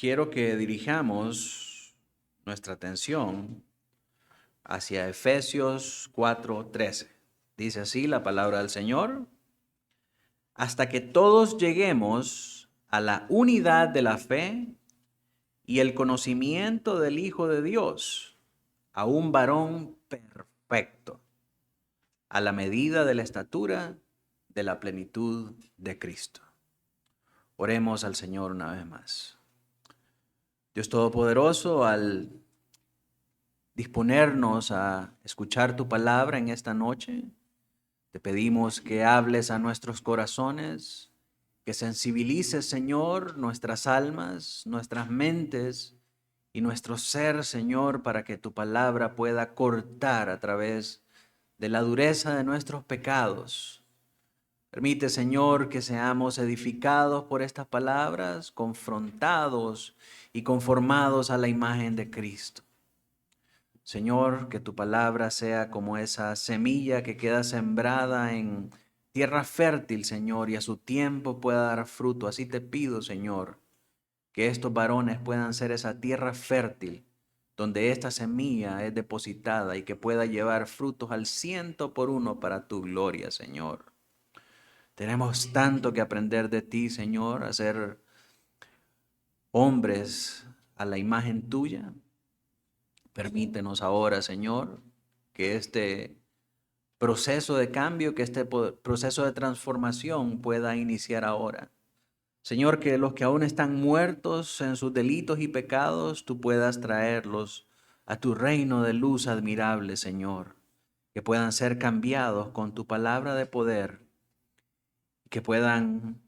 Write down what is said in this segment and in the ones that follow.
quiero que dirijamos nuestra atención hacia Efesios 4:13. Dice así la palabra del Señor: hasta que todos lleguemos a la unidad de la fe y el conocimiento del Hijo de Dios, a un varón perfecto, a la medida de la estatura de la plenitud de Cristo. Oremos al Señor una vez más. Dios Todopoderoso, al disponernos a escuchar tu palabra en esta noche, te pedimos que hables a nuestros corazones, que sensibilices, Señor, nuestras almas, nuestras mentes y nuestro ser, Señor, para que tu palabra pueda cortar a través de la dureza de nuestros pecados. Permite, Señor, que seamos edificados por estas palabras, confrontados y conformados a la imagen de Cristo. Señor, que tu palabra sea como esa semilla que queda sembrada en tierra fértil, Señor, y a su tiempo pueda dar fruto. Así te pido, Señor, que estos varones puedan ser esa tierra fértil donde esta semilla es depositada y que pueda llevar frutos al 100 por 1 para tu gloria, Señor. Tenemos tanto que aprender de ti, Señor, a ser hombres a la imagen tuya. Permítenos ahora, Señor, que este proceso de cambio, que este proceso de transformación pueda iniciar ahora. Señor, que los que aún están muertos en sus delitos y pecados, tú puedas traerlos a tu reino de luz admirable, Señor. Que puedan ser cambiados con tu palabra de poder. Que puedan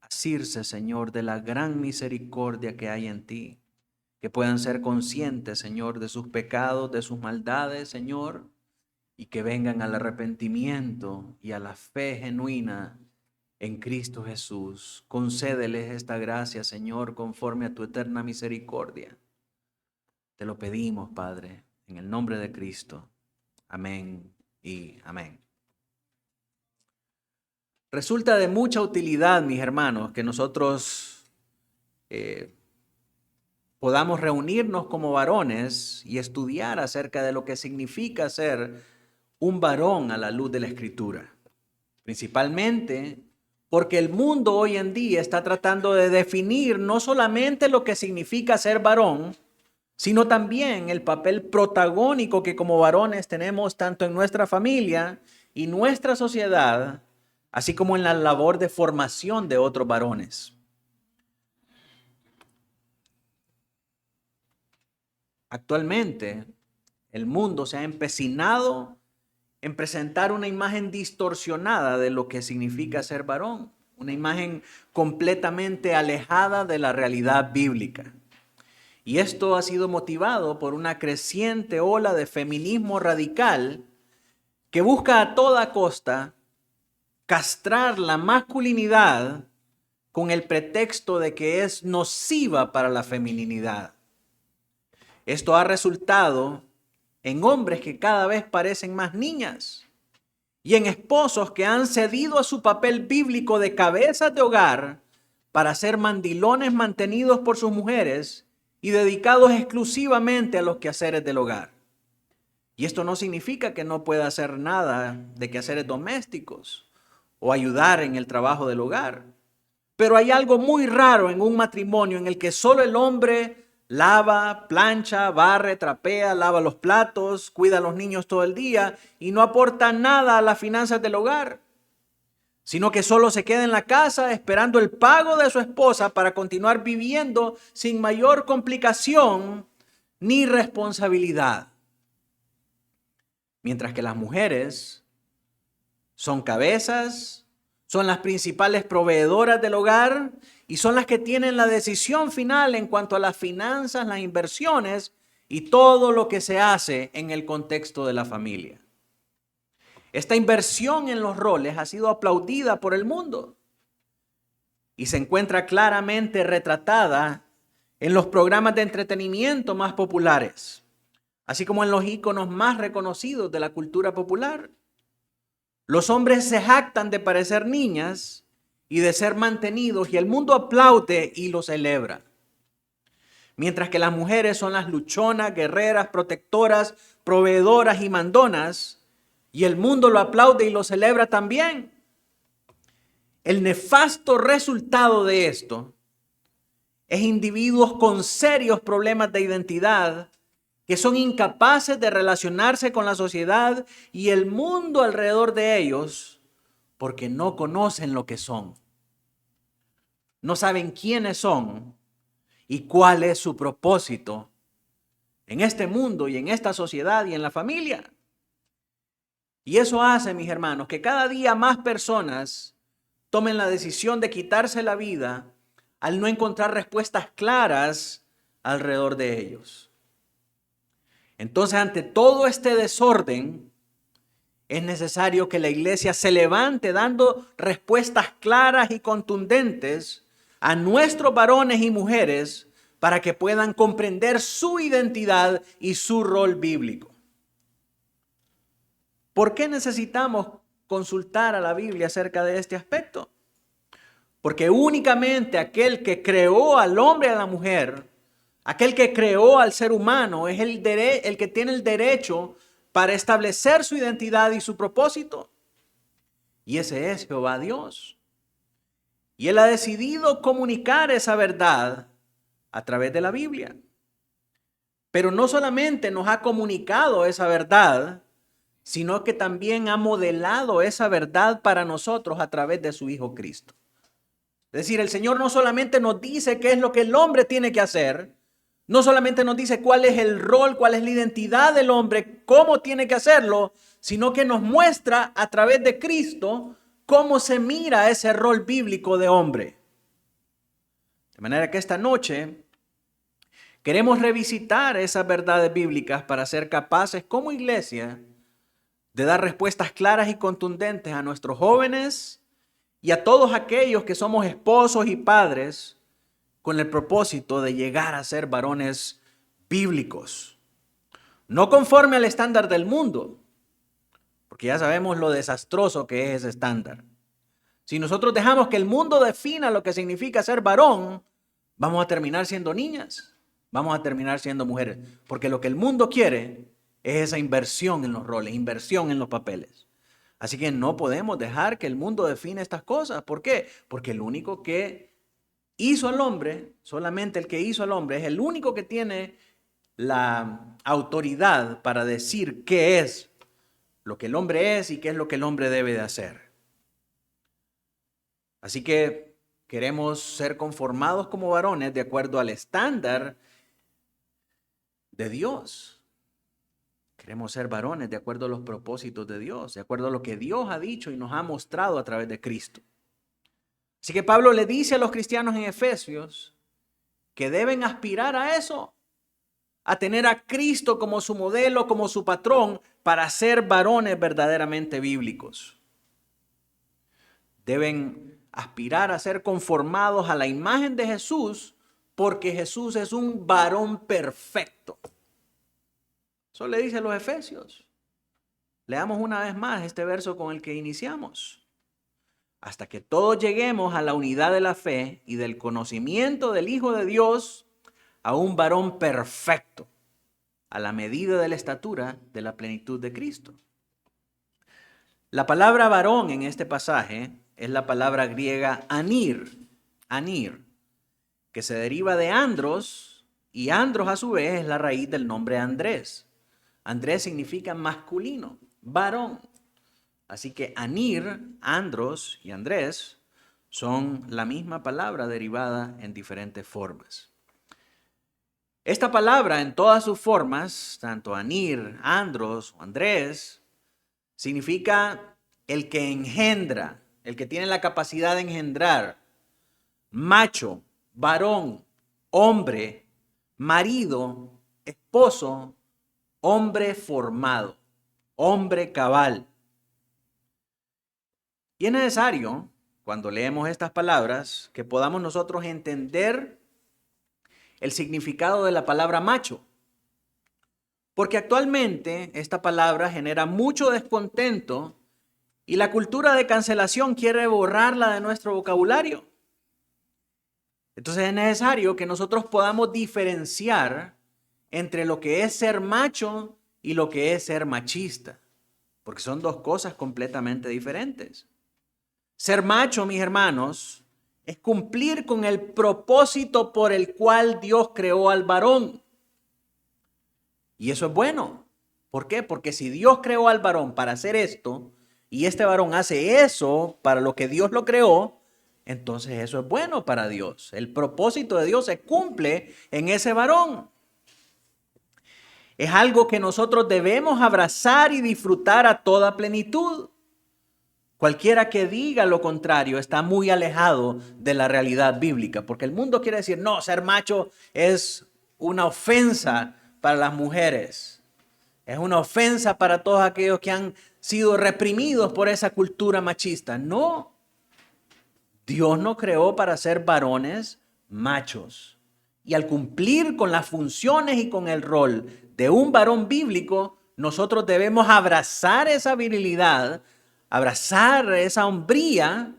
asirse, Señor, de la gran misericordia que hay en ti. Que puedan ser conscientes, Señor, de sus pecados, de sus maldades, Señor, y que vengan al arrepentimiento y a la fe genuina en Cristo Jesús. Concédeles esta gracia, Señor, conforme a tu eterna misericordia. Te lo pedimos, Padre, en el nombre de Cristo. Amén y amén. Resulta de mucha utilidad, mis hermanos, que nosotros podamos reunirnos como varones y estudiar acerca de lo que significa ser un varón a la luz de la Escritura. Principalmente porque el mundo hoy en día está tratando de definir no solamente lo que significa ser varón, sino también el papel protagónico que como varones tenemos tanto en nuestra familia y nuestra sociedad, así como en la labor de formación de otros varones. Actualmente, el mundo se ha empecinado en presentar una imagen distorsionada de lo que significa ser varón, una imagen completamente alejada de la realidad bíblica. Y esto ha sido motivado por una creciente ola de feminismo radical que busca a toda costa castrar la masculinidad con el pretexto de que es nociva para la feminidad. Esto ha resultado en hombres que cada vez parecen más niñas y en esposos que han cedido a su papel bíblico de cabezas de hogar para ser mandilones mantenidos por sus mujeres y dedicados exclusivamente a los quehaceres del hogar. Y esto no significa que no pueda hacer nada de quehaceres domésticos o ayudar en el trabajo del hogar. Pero hay algo muy raro en un matrimonio en el que solo el hombre lava, plancha, barre, trapea, lava los platos, cuida a los niños todo el día y no aporta nada a las finanzas del hogar, sino que solo se queda en la casa esperando el pago de su esposa para continuar viviendo sin mayor complicación ni responsabilidad. Mientras que las mujeres son cabezas, son las principales proveedoras del hogar y son las que tienen la decisión final en cuanto a las finanzas, las inversiones y todo lo que se hace en el contexto de la familia. Esta inversión en los roles ha sido aplaudida por el mundo y se encuentra claramente retratada en los programas de entretenimiento más populares, así como en los íconos más reconocidos de la cultura popular. Los hombres se jactan de parecer niñas y de ser mantenidos y el mundo aplaude y lo celebra. Mientras que las mujeres son las luchonas, guerreras, protectoras, proveedoras y mandonas, y el mundo lo aplaude y lo celebra también. El nefasto resultado de esto es individuos con serios problemas de identidad que son incapaces de relacionarse con la sociedad y el mundo alrededor de ellos porque no conocen lo que son. No saben quiénes son y cuál es su propósito en este mundo y en esta sociedad y en la familia. Y eso hace, mis hermanos, que cada día más personas tomen la decisión de quitarse la vida al no encontrar respuestas claras alrededor de ellos. Entonces, ante todo este desorden, es necesario que la iglesia se levante dando respuestas claras y contundentes a nuestros varones y mujeres para que puedan comprender su identidad y su rol bíblico. ¿Por qué necesitamos consultar a la Biblia acerca de este aspecto? Porque únicamente aquel que creó al hombre y a la mujer, aquel que creó al ser humano, es el que tiene el derecho para establecer su identidad y su propósito. Y ese es Jehová Dios. Y Él ha decidido comunicar esa verdad a través de la Biblia. Pero no solamente nos ha comunicado esa verdad, sino que también ha modelado esa verdad para nosotros a través de su Hijo Cristo. Es decir, el Señor no solamente nos dice qué es lo que el hombre tiene que hacer, no solamente nos dice cuál es el rol, cuál es la identidad del hombre, cómo tiene que hacerlo, sino que nos muestra a través de Cristo cómo se mira ese rol bíblico de hombre. De manera que esta noche queremos revisitar esas verdades bíblicas para ser capaces como iglesia de dar respuestas claras y contundentes a nuestros jóvenes y a todos aquellos que somos esposos y padres con el propósito de llegar a ser varones bíblicos. No conforme al estándar del mundo, porque ya sabemos lo desastroso que es ese estándar. Si nosotros dejamos que el mundo defina lo que significa ser varón, vamos a terminar siendo niñas, vamos a terminar siendo mujeres, porque lo que el mundo quiere es esa inversión en los roles, inversión en los papeles. Así que no podemos dejar que el mundo define estas cosas. ¿Por qué? Porque el único que hizo al hombre, solamente el que hizo al hombre, es el único que tiene la autoridad para decir qué es lo que el hombre es y qué es lo que el hombre debe de hacer. Así que queremos ser conformados como varones de acuerdo al estándar de Dios. Queremos ser varones de acuerdo a los propósitos de Dios, de acuerdo a lo que Dios ha dicho y nos ha mostrado a través de Cristo. Así que Pablo le dice a los cristianos en Efesios que deben aspirar a eso, a tener a Cristo como su modelo, como su patrón, para ser varones verdaderamente bíblicos. Deben aspirar a ser conformados a la imagen de Jesús, porque Jesús es un varón perfecto. Eso le dice a los Efesios. Leamos una vez más este verso con el que iniciamos. Hasta que todos lleguemos a la unidad de la fe y del conocimiento del Hijo de Dios, a un varón perfecto, a la medida de la estatura de la plenitud de Cristo. La palabra varón en este pasaje es la palabra griega anir, que se deriva de andros, y andros a su vez es la raíz del nombre Andrés. Andrés significa masculino, varón. Así que anir, andros y Andrés son la misma palabra derivada en diferentes formas. Esta palabra en todas sus formas, tanto anir, andros o Andrés, significa el que engendra, el que tiene la capacidad de engendrar, macho, varón, hombre, marido, esposo, hombre formado, hombre cabal. Y es necesario, cuando leemos estas palabras, que podamos nosotros entender el significado de la palabra macho. Porque actualmente esta palabra genera mucho descontento y la cultura de cancelación quiere borrarla de nuestro vocabulario. Entonces es necesario que nosotros podamos diferenciar entre lo que es ser macho y lo que es ser machista, porque son dos cosas completamente diferentes. Ser macho, mis hermanos, es cumplir con el propósito por el cual Dios creó al varón. Y eso es bueno. ¿Por qué? Porque si Dios creó al varón para hacer esto, y este varón hace eso para lo que Dios lo creó, entonces eso es bueno para Dios. El propósito de Dios se cumple en ese varón. Es algo que nosotros debemos abrazar y disfrutar a toda plenitud. Cualquiera que diga lo contrario está muy alejado de la realidad bíblica, porque el mundo quiere decir, no, ser macho es una ofensa para las mujeres. Es una ofensa para todos aquellos que han sido reprimidos por esa cultura machista. No, Dios nos creó para ser varones machos. Y al cumplir con las funciones y con el rol de un varón bíblico, nosotros debemos abrazar esa virilidad, abrazar esa hombría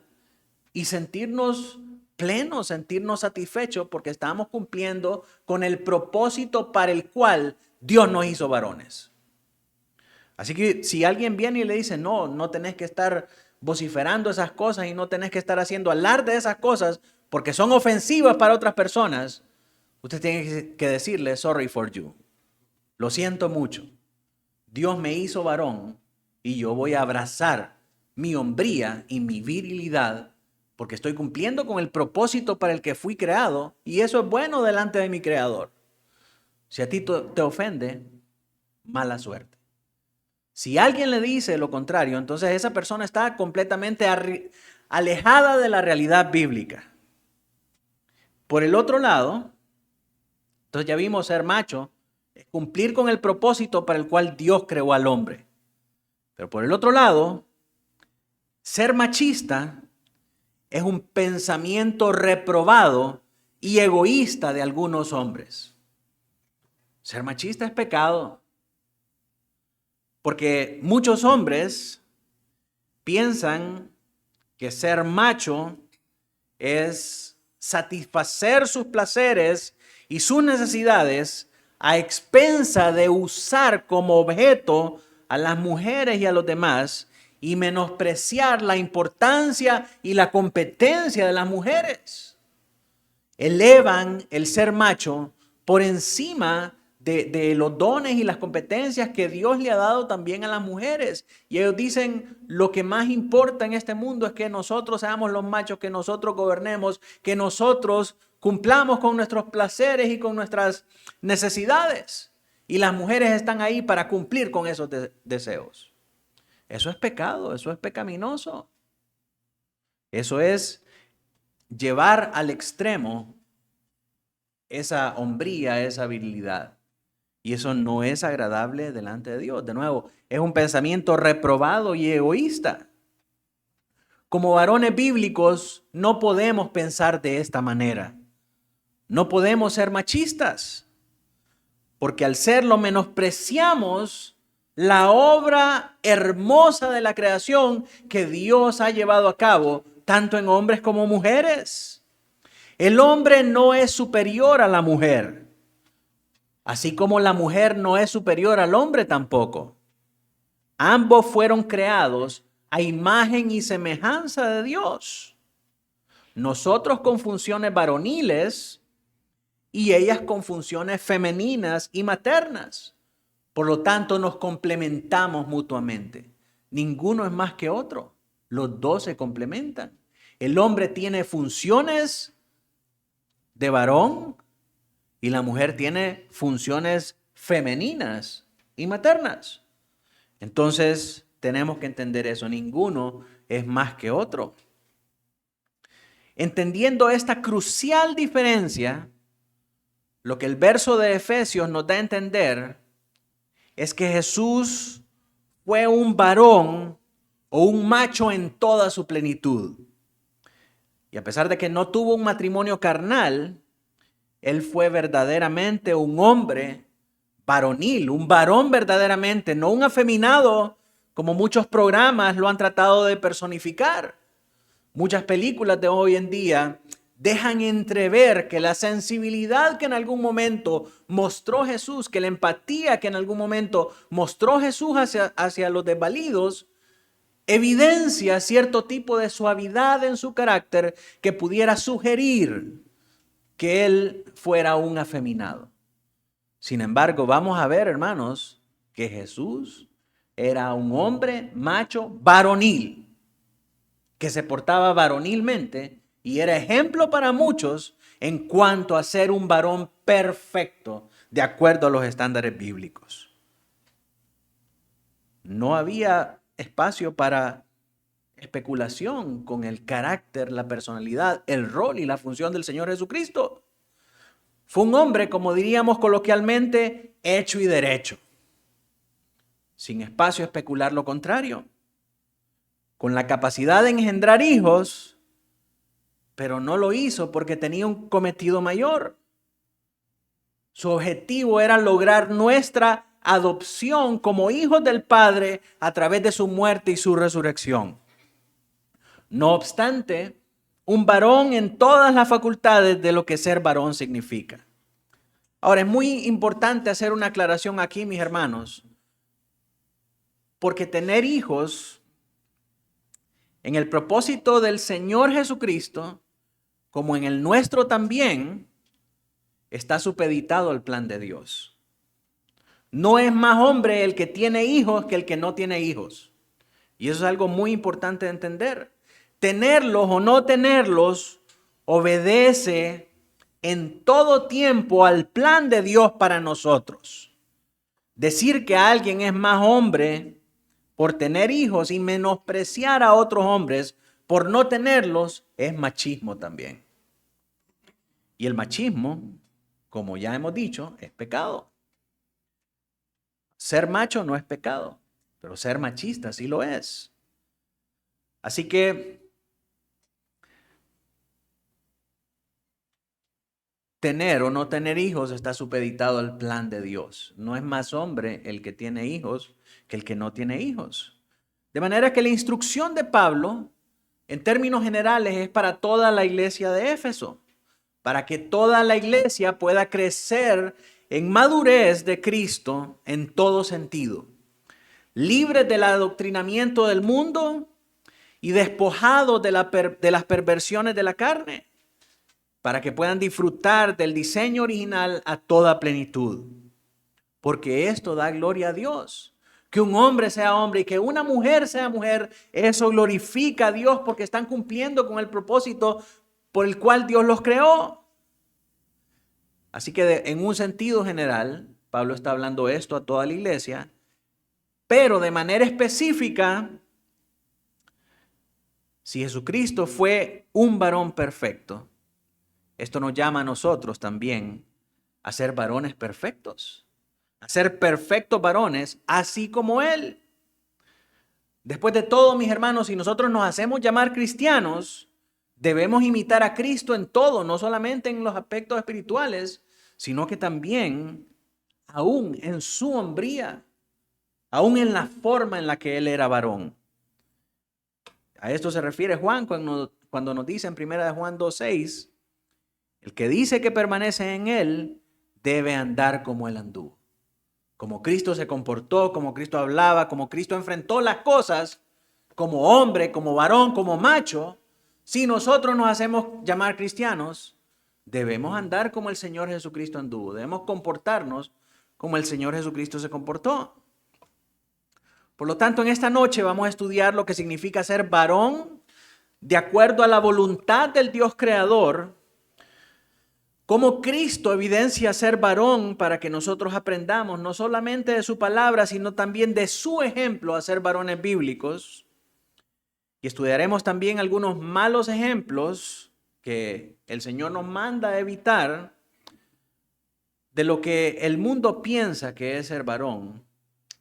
y sentirnos plenos, sentirnos satisfechos porque estamos cumpliendo con el propósito para el cual Dios nos hizo varones. Así que si alguien viene y le dice, no, no tenés que estar vociferando esas cosas y no tenés que estar haciendo alarde de esas cosas porque son ofensivas para otras personas, usted tiene que decirle, sorry for you. Lo siento mucho. Dios me hizo varón y yo voy a abrazar mi hombría y mi virilidad porque estoy cumpliendo con el propósito para el que fui creado y eso es bueno delante de mi creador. Si a ti te ofende, mala suerte. Si alguien le dice lo contrario, entonces esa persona está completamente alejada de la realidad bíblica. Por el otro lado, entonces ya vimos ser macho, es cumplir con el propósito para el cual Dios creó al hombre. Pero por el otro lado, ser machista es un pensamiento reprobado y egoísta de algunos hombres. Ser machista es pecado. Porque muchos hombres piensan que ser macho es satisfacer sus placeres y sus necesidades a expensa de usar como objeto a las mujeres y a los demás y menospreciar la importancia y la competencia de las mujeres. Elevan el ser macho por encima de los dones y las competencias que Dios le ha dado también a las mujeres. Y ellos dicen, lo que más importa en este mundo es que nosotros seamos los machos, que nosotros gobernemos, que nosotros cumplamos con nuestros placeres y con nuestras necesidades. Y las mujeres están ahí para cumplir con esos deseos. Eso es pecado, eso es pecaminoso. Eso es llevar al extremo esa hombría, esa virilidad. Y eso no es agradable delante de Dios. De nuevo, es un pensamiento reprobado y egoísta. Como varones bíblicos, no podemos pensar de esta manera. No podemos ser machistas. Porque al serlo menospreciamos la obra hermosa de la creación que Dios ha llevado a cabo, tanto en hombres como mujeres. El hombre no es superior a la mujer. Así como la mujer no es superior al hombre tampoco. Ambos fueron creados a imagen y semejanza de Dios. Nosotros con funciones varoniles y ellas con funciones femeninas y maternas. Por lo tanto, nos complementamos mutuamente. Ninguno es más que otro. Los dos se complementan. El hombre tiene funciones de varón y la mujer tiene funciones femeninas y maternas. Entonces, tenemos que entender eso. Ninguno es más que otro. Entendiendo esta crucial diferencia, lo que el verso de Efesios nos da a entender es que Jesús fue un varón o un macho en toda su plenitud. Y a pesar de que no tuvo un matrimonio carnal, él fue verdaderamente un hombre varonil, un varón verdaderamente, no un afeminado como muchos programas lo han tratado de personificar. Muchas películas de hoy en día dejan entrever que la sensibilidad que en algún momento mostró Jesús, que la empatía que en algún momento mostró Jesús hacia los desvalidos, evidencia cierto tipo de suavidad en su carácter que pudiera sugerir que él fuera un afeminado. Sin embargo, vamos a ver, hermanos, que Jesús era un hombre macho varonil, que se portaba varonilmente y era ejemplo para muchos en cuanto a ser un varón perfecto de acuerdo a los estándares bíblicos. No había espacio para especulación con el carácter, la personalidad, el rol y la función del Señor Jesucristo. Fue un hombre, como diríamos coloquialmente, hecho y derecho, sin espacio a especular lo contrario, con la capacidad de engendrar hijos, pero no lo hizo porque tenía un cometido mayor. Su objetivo era lograr nuestra adopción como hijos del Padre a través de su muerte y su resurrección. No obstante, un varón en todas las facultades de lo que ser varón significa. Ahora, es muy importante hacer una aclaración aquí, mis hermanos, porque tener hijos en el propósito del Señor Jesucristo, como en el nuestro también, está supeditado al plan de Dios. No es más hombre el que tiene hijos que el que no tiene hijos. Y eso es algo muy importante de entender. Tenerlos o no tenerlos obedece en todo tiempo al plan de Dios para nosotros. Decir que alguien es más hombre por tener hijos y menospreciar a otros hombres por no tenerlos es machismo también. Y el machismo, como ya hemos dicho, es pecado. Ser macho no es pecado, pero ser machista sí lo es. Así que tener o no tener hijos está supeditado al plan de Dios. No es más hombre el que tiene hijos que el que no tiene hijos. De manera que la instrucción de Pablo, en términos generales, es para toda la iglesia de Éfeso, para que toda la iglesia pueda crecer en madurez de Cristo en todo sentido, libres del adoctrinamiento del mundo y despojados de las perversiones de la carne, para que puedan disfrutar del diseño original a toda plenitud. Porque esto da gloria a Dios. Que un hombre sea hombre y que una mujer sea mujer, eso glorifica a Dios porque están cumpliendo con el propósito por el cual Dios los creó. Así que en un sentido general, Pablo está hablando esto a toda la iglesia, pero de manera específica, si Jesucristo fue un varón perfecto, esto nos llama a nosotros también a ser varones perfectos, a ser perfectos varones, así como Él. Después de todo, mis hermanos, si nosotros nos hacemos llamar cristianos, debemos imitar a Cristo en todo, no solamente en los aspectos espirituales, sino que también aún en su hombría, aún en la forma en la que Él era varón. A esto se refiere Juan cuando nos dice en 1 Juan 2:6, el que dice que permanece en Él debe andar como Él anduvo. Como Cristo se comportó, como Cristo hablaba, como Cristo enfrentó las cosas, como hombre, como varón, como macho. Si nosotros nos hacemos llamar cristianos, debemos andar como el Señor Jesucristo anduvo. Debemos comportarnos como el Señor Jesucristo se comportó. Por lo tanto, en esta noche vamos a estudiar lo que significa ser varón de acuerdo a la voluntad del Dios creador, cómo Cristo evidencia ser varón para que nosotros aprendamos no solamente de su palabra, sino también de su ejemplo a ser varones bíblicos. Y estudiaremos también algunos malos ejemplos que el Señor nos manda a evitar de lo que el mundo piensa que es ser varón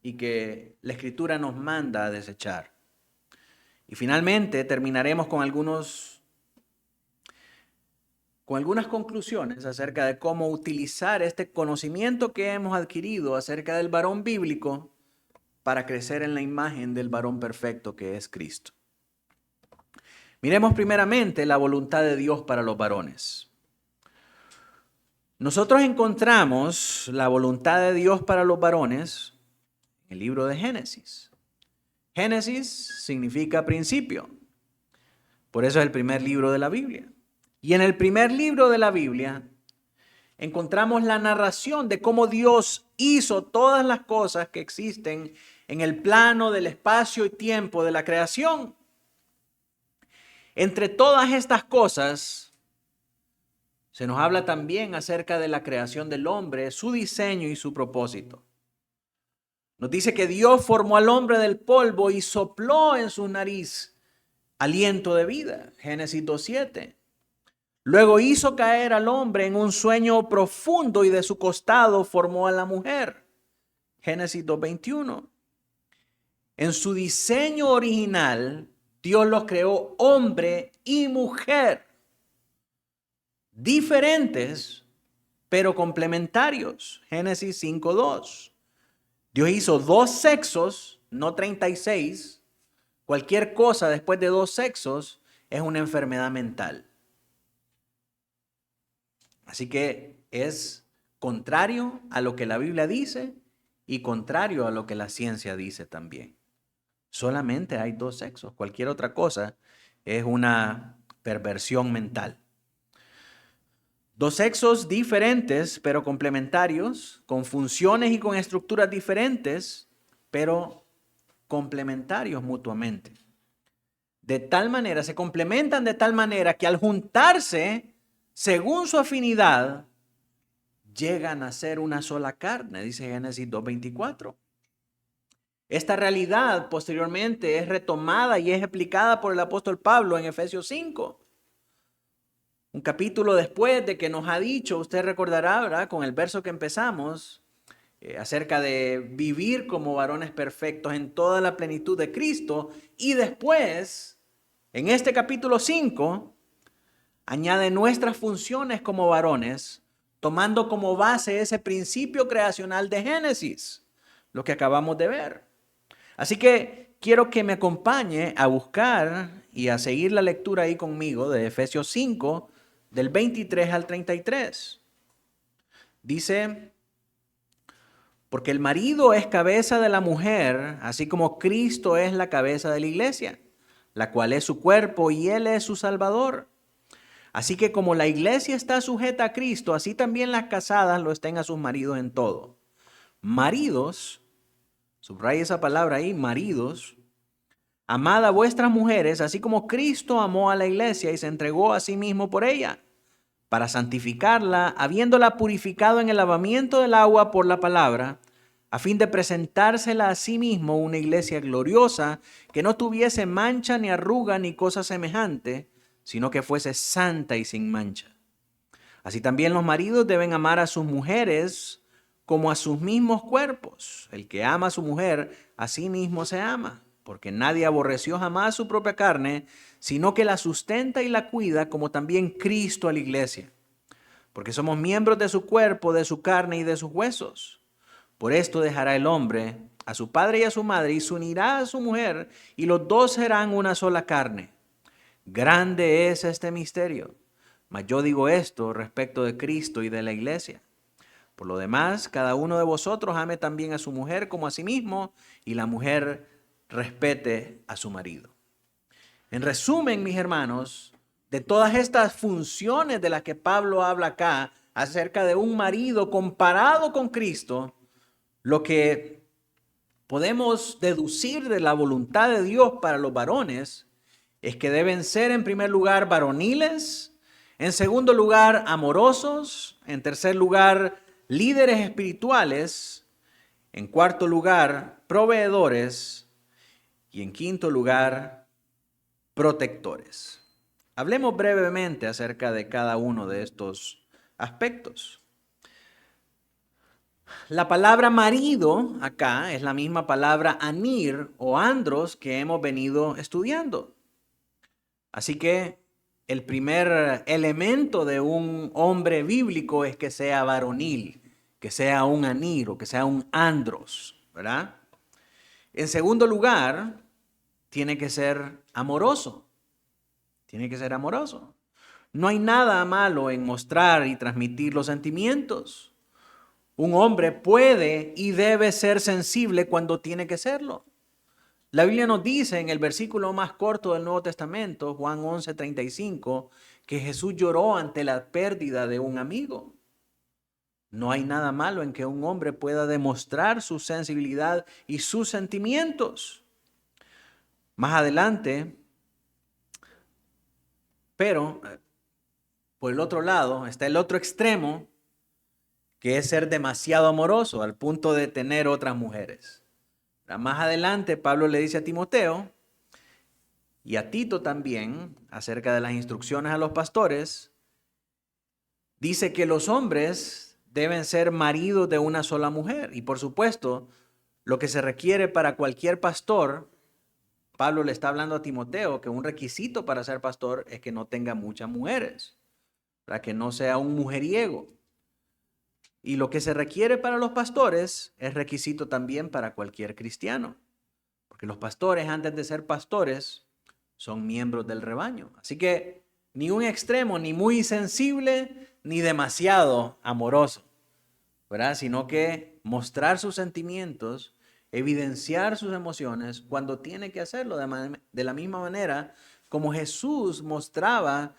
y que la Escritura nos manda a desechar. Y finalmente terminaremos con algunas conclusiones acerca de cómo utilizar este conocimiento que hemos adquirido acerca del varón bíblico para crecer en la imagen del varón perfecto que es Cristo. Miremos primeramente la voluntad de Dios para los varones. Nosotros encontramos la voluntad de Dios para los varones en el libro de Génesis. Génesis significa principio. Por eso es el primer libro de la Biblia. Y en el primer libro de la Biblia encontramos la narración de cómo Dios hizo todas las cosas que existen en el plano del espacio y tiempo de la creación. Entre todas estas cosas, se nos habla también acerca de la creación del hombre, su diseño y su propósito. Nos dice que Dios formó al hombre del polvo y sopló en su nariz aliento de vida. Génesis 2:7. Luego hizo caer al hombre en un sueño profundo y de su costado formó a la mujer. Génesis 2:21. En su diseño original, Dios los creó hombre y mujer, diferentes pero complementarios. Génesis 5:2. Dios hizo dos sexos, no 36. Cualquier cosa después de dos sexos es una enfermedad mental. Así que es contrario a lo que la Biblia dice y contrario a lo que la ciencia dice también. Solamente hay dos sexos. Cualquier otra cosa es una perversión mental. Dos sexos diferentes pero complementarios, con funciones y con estructuras diferentes, pero complementarios mutuamente. De tal manera, se complementan de tal manera que al juntarse, según su afinidad, llegan a ser una sola carne, dice Génesis 2:24. Esta realidad posteriormente es retomada y es explicada por el apóstol Pablo en Efesios 5. Un capítulo después de que nos ha dicho, usted recordará, ¿verdad?, con el verso que empezamos, acerca de vivir como varones perfectos en toda la plenitud de Cristo. Y después, en este capítulo 5, añade nuestras funciones como varones, tomando como base ese principio creacional de Génesis, lo que acabamos de ver. Así que quiero que me acompañe a buscar y a seguir la lectura ahí conmigo de Efesios 5, del 23 al 33. Dice: porque el marido es cabeza de la mujer, así como Cristo es la cabeza de la iglesia, la cual es su cuerpo y Él es su Salvador. Así que como la iglesia está sujeta a Cristo, así también las casadas lo estén a sus maridos en todo. Maridos, subraya esa palabra ahí, maridos, amad a vuestras mujeres, así como Cristo amó a la iglesia y se entregó a sí mismo por ella, para santificarla, habiéndola purificado en el lavamiento del agua por la palabra, a fin de presentársela a sí mismo una iglesia gloriosa, que no tuviese mancha ni arruga ni cosa semejante, sino que fuese santa y sin mancha. Así también los maridos deben amar a sus mujeres como a sus mismos cuerpos. El que ama a su mujer, a sí mismo se ama, porque nadie aborreció jamás su propia carne, sino que la sustenta y la cuida, como también Cristo a la iglesia. Porque somos miembros de su cuerpo, de su carne y de sus huesos. Por esto dejará el hombre a su padre y a su madre, y se unirá a su mujer, y los dos serán una sola carne. Grande es este misterio, mas yo digo esto respecto de Cristo y de la iglesia. Por lo demás, cada uno de vosotros ame también a su mujer como a sí mismo, y la mujer respete a su marido. En resumen, mis hermanos, de todas estas funciones de las que Pablo habla acá acerca de un marido comparado con Cristo, lo que podemos deducir de la voluntad de Dios para los varones es que deben ser, en primer lugar, varoniles, en segundo lugar, amorosos, en tercer lugar, líderes espirituales, en cuarto lugar, proveedores, y en quinto lugar, protectores. Hablemos brevemente acerca de cada uno de estos aspectos. La palabra marido acá es la misma palabra anir o andros que hemos venido estudiando. Así que el primer elemento de un hombre bíblico es que sea varonil, que sea un anir o que sea un andros, ¿verdad? En segundo lugar, tiene que ser amoroso. Tiene que ser amoroso. No hay nada malo en mostrar y transmitir los sentimientos. Un hombre puede y debe ser sensible cuando tiene que serlo. La Biblia nos dice en el versículo más corto del Nuevo Testamento, Juan 11:35, que Jesús lloró ante la pérdida de un amigo. No hay nada malo en que un hombre pueda demostrar su sensibilidad y sus sentimientos. Más adelante, pero por el otro lado está el otro extremo, que es ser demasiado amoroso al punto de tener otras mujeres. Más adelante, Pablo le dice a Timoteo y a Tito también, acerca de las instrucciones a los pastores, dice que los hombres deben ser maridos de una sola mujer. Y por supuesto, lo que se requiere para cualquier pastor, Pablo le está hablando a Timoteo que un requisito para ser pastor es que no tenga muchas mujeres, para que no sea un mujeriego. Y lo que se requiere para los pastores es requisito también para cualquier cristiano, porque los pastores, antes de ser pastores, son miembros del rebaño. Así que ni un extremo, ni muy sensible, ni demasiado amoroso, ¿verdad? Sino que mostrar sus sentimientos, evidenciar sus emociones cuando tiene que hacerlo, de la misma manera como Jesús mostraba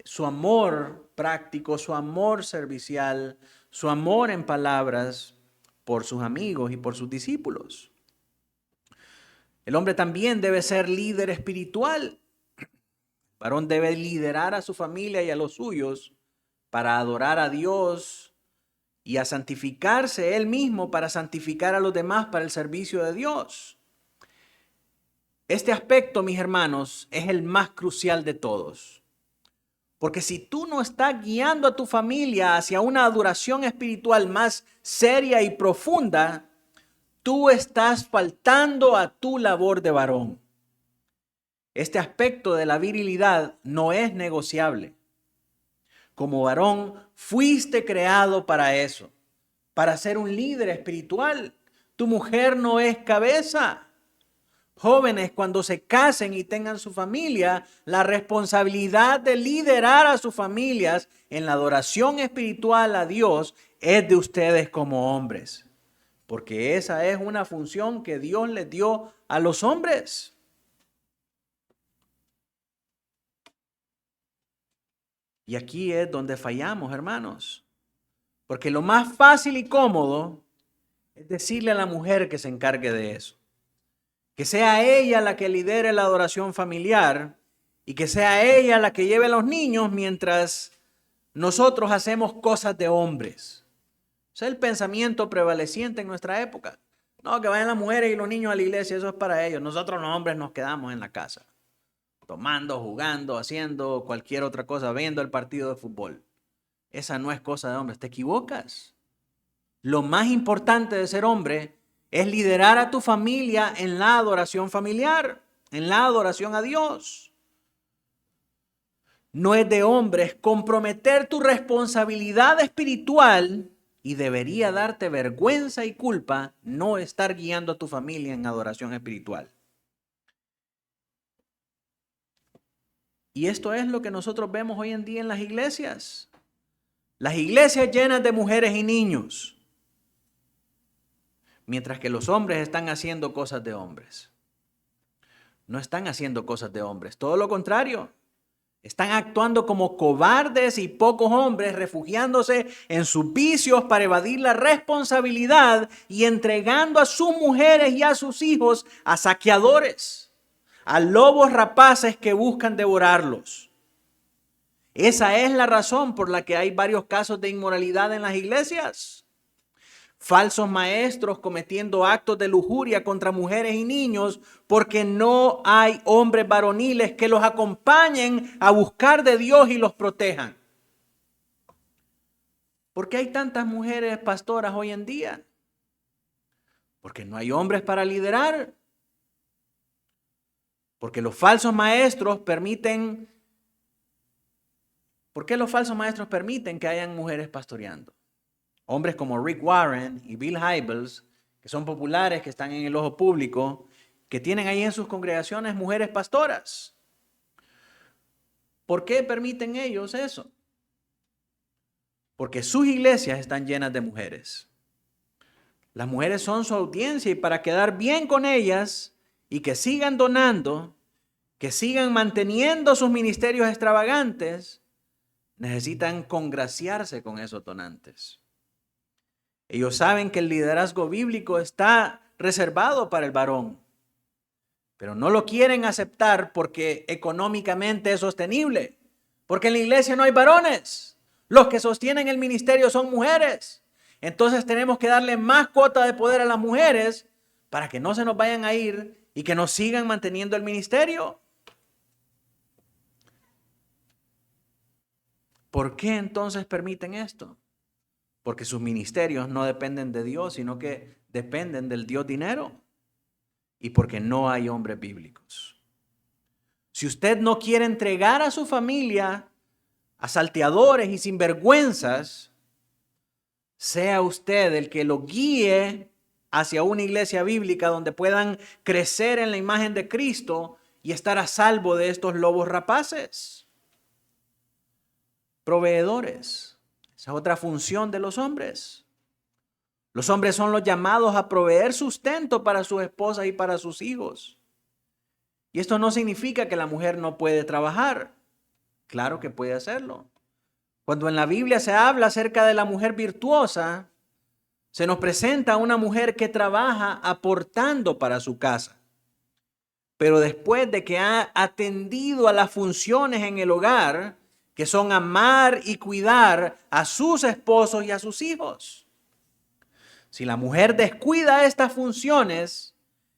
su amor práctico, su amor servicial, su amor en palabras por sus amigos y por sus discípulos. El hombre también debe ser líder espiritual. El varón debe liderar a su familia y a los suyos para adorar a Dios y a santificarse él mismo para santificar a los demás para el servicio de Dios. Este aspecto, mis hermanos, es el más crucial de todos. Porque si tú no estás guiando a tu familia hacia una adoración espiritual más seria y profunda, tú estás faltando a tu labor de varón. Este aspecto de la virilidad no es negociable. Como varón, fuiste creado para eso, para ser un líder espiritual. Tu mujer no es cabeza. Jóvenes, cuando se casen y tengan su familia, la responsabilidad de liderar a sus familias en la adoración espiritual a Dios es de ustedes como hombres, porque esa es una función que Dios les dio a los hombres. Y aquí es donde fallamos, hermanos, porque lo más fácil y cómodo es decirle a la mujer que se encargue de eso. Que sea ella la que lidere la adoración familiar y que sea ella la que lleve a los niños mientras nosotros hacemos cosas de hombres. Ese es el pensamiento prevaleciente en nuestra época. No, que vayan las mujeres y los niños a la iglesia, eso es para ellos. Nosotros los hombres nos quedamos en la casa, tomando, jugando, haciendo cualquier otra cosa, viendo el partido de fútbol. Esa no es cosa de hombres, te equivocas. Lo más importante de ser hombre es liderar a tu familia en la adoración familiar, en la adoración a Dios. No es de hombres comprometer tu responsabilidad espiritual y debería darte vergüenza y culpa no estar guiando a tu familia en adoración espiritual. Y esto es lo que nosotros vemos hoy en día en las iglesias. Las iglesias llenas de mujeres y niños, mientras que los hombres están haciendo cosas de hombres. No están haciendo cosas de hombres, todo lo contrario. Están actuando como cobardes y pocos hombres, refugiándose en sus vicios para evadir la responsabilidad y entregando a sus mujeres y a sus hijos a saqueadores, a lobos rapaces que buscan devorarlos. Esa es la razón por la que hay varios casos de inmoralidad en las iglesias. Falsos maestros cometiendo actos de lujuria contra mujeres y niños porque no hay hombres varoniles que los acompañen a buscar de Dios y los protejan. ¿Por qué hay tantas mujeres pastoras hoy en día? Porque no hay hombres para liderar. Porque los falsos maestros permiten. ¿Por qué los falsos maestros permiten que hayan mujeres pastoreando? Hombres como Rick Warren y Bill Hybels, que son populares, que están en el ojo público, que tienen ahí en sus congregaciones mujeres pastoras. ¿Por qué permiten ellos eso? Porque sus iglesias están llenas de mujeres. Las mujeres son su audiencia y para quedar bien con ellas y que sigan donando, que sigan manteniendo sus ministerios extravagantes, necesitan congraciarse con esos donantes. Ellos saben que el liderazgo bíblico está reservado para el varón, pero no lo quieren aceptar porque económicamente es sostenible, porque en la iglesia no hay varones. Los que sostienen el ministerio son mujeres. Entonces tenemos que darle más cuota de poder a las mujeres para que no se nos vayan a ir y que nos sigan manteniendo el ministerio. ¿Por qué entonces permiten esto? Porque sus ministerios no dependen de Dios, sino que dependen del Dios dinero. Y porque no hay hombres bíblicos. Si usted no quiere entregar a su familia a salteadores y sinvergüenzas, sea usted el que lo guíe hacia una iglesia bíblica donde puedan crecer en la imagen de Cristo y estar a salvo de estos lobos rapaces. Proveedores. Esa es otra función de los hombres. Los hombres son los llamados a proveer sustento para sus esposas y para sus hijos. Y esto no significa que la mujer no puede trabajar. Claro que puede hacerlo. Cuando en la Biblia se habla acerca de la mujer virtuosa, se nos presenta a una mujer que trabaja aportando para su casa. Pero después de que ha atendido a las funciones en el hogar, que son amar y cuidar a sus esposos y a sus hijos. Si la mujer descuida estas funciones,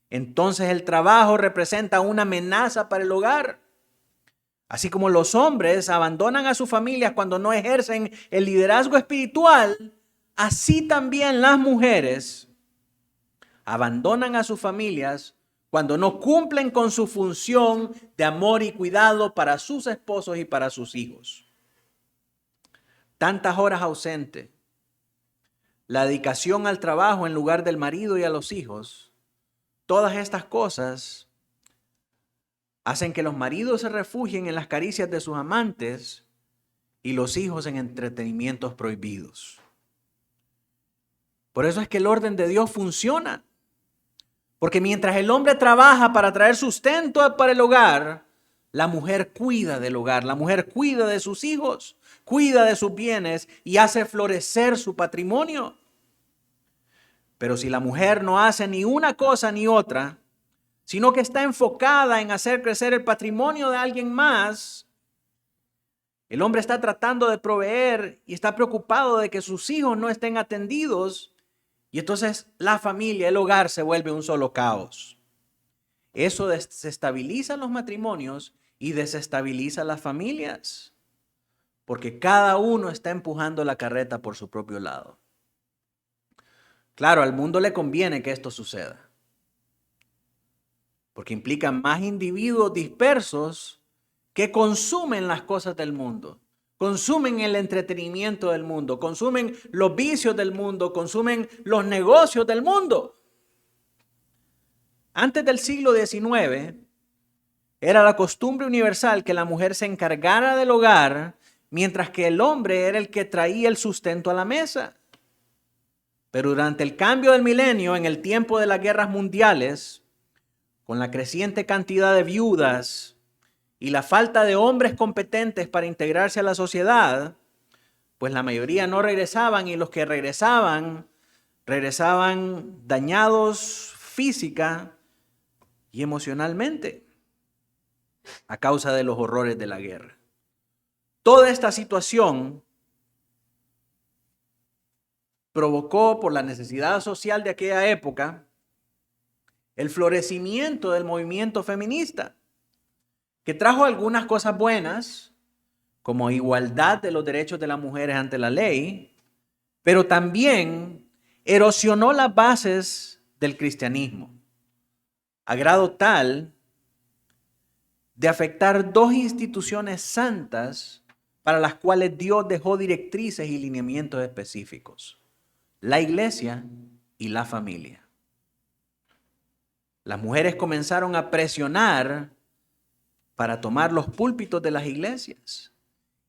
entonces el trabajo representa una amenaza para el hogar. Así como los hombres abandonan a sus familias cuando no ejercen el liderazgo espiritual, así también las mujeres abandonan a sus familias cuando no cumplen con su función de amor y cuidado para sus esposos y para sus hijos. Tantas horas ausentes, la dedicación al trabajo en lugar del marido y a los hijos, todas estas cosas hacen que los maridos se refugien en las caricias de sus amantes y los hijos en entretenimientos prohibidos. Por eso es que el orden de Dios funciona. Porque mientras el hombre trabaja para traer sustento para el hogar, la mujer cuida del hogar, la mujer cuida de sus hijos, cuida de sus bienes y hace florecer su patrimonio. Pero si la mujer no hace ni una cosa ni otra, sino que está enfocada en hacer crecer el patrimonio de alguien más, el hombre está tratando de proveer y está preocupado de que sus hijos no estén atendidos, y entonces la familia, el hogar se vuelve un solo caos. Eso desestabiliza los matrimonios y desestabiliza las familias, porque cada uno está empujando la carreta por su propio lado. Claro, al mundo le conviene que esto suceda, porque implica más individuos dispersos que consumen las cosas del mundo, consumen el entretenimiento del mundo, consumen los vicios del mundo, consumen los negocios del mundo. Antes del siglo XIX, era la costumbre universal que la mujer se encargara del hogar, mientras que el hombre era el que traía el sustento a la mesa. Pero durante el cambio del milenio, en el tiempo de las guerras mundiales, con la creciente cantidad de viudas y la falta de hombres competentes para integrarse a la sociedad, pues la mayoría no regresaban y los que regresaban dañados física y emocionalmente a causa de los horrores de la guerra. Toda esta situación provocó por la necesidad social de aquella época el florecimiento del movimiento feminista, que trajo algunas cosas buenas, como igualdad de los derechos de las mujeres ante la ley, pero también erosionó las bases del cristianismo, a grado tal de afectar dos instituciones santas para las cuales Dios dejó directrices y lineamientos específicos: la iglesia y la familia. Las mujeres comenzaron a presionar para tomar los púlpitos de las iglesias.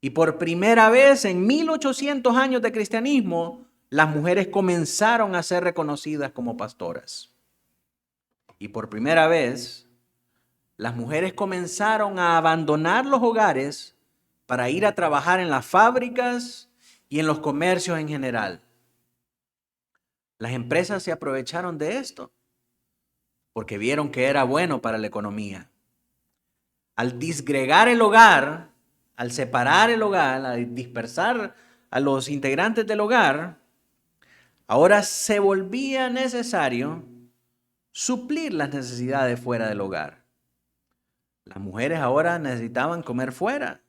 Y por primera vez en 1800 años de cristianismo, las mujeres comenzaron a ser reconocidas como pastoras. Y por primera vez, las mujeres comenzaron a abandonar los hogares para ir a trabajar en las fábricas y en los comercios en general. Las empresas se aprovecharon de esto porque vieron que era bueno para la economía. Al disgregar el hogar, al separar el hogar, al dispersar a los integrantes del hogar, ahora se volvía necesario suplir las necesidades fuera del hogar. Las mujeres ahora necesitaban comer fuera.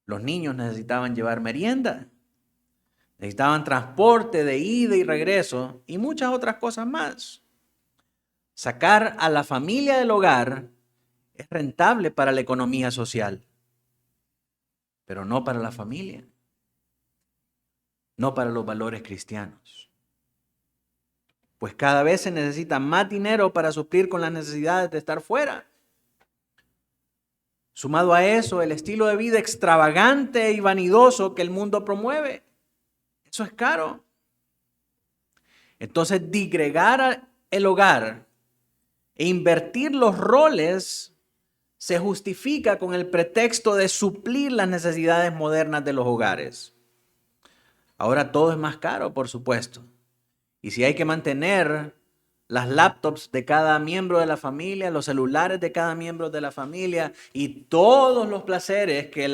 Los niños necesitaban llevar merienda. Necesitaban transporte de ida y regreso y muchas otras cosas más. Sacar a la familia del hogar es rentable para la economía social, pero no para la familia, no para los valores cristianos. Pues cada vez se necesita más dinero para suplir con las necesidades de estar fuera. Sumado a eso, el estilo de vida extravagante y vanidoso que el mundo promueve. Eso es caro. Entonces, disgregar el hogar e invertir los roles se justifica con el pretexto de suplir las necesidades modernas de los hogares. Ahora todo es más caro, por supuesto. Y si hay que mantener las laptops de cada miembro de la familia, los celulares de cada miembro de la familia y todos los placeres que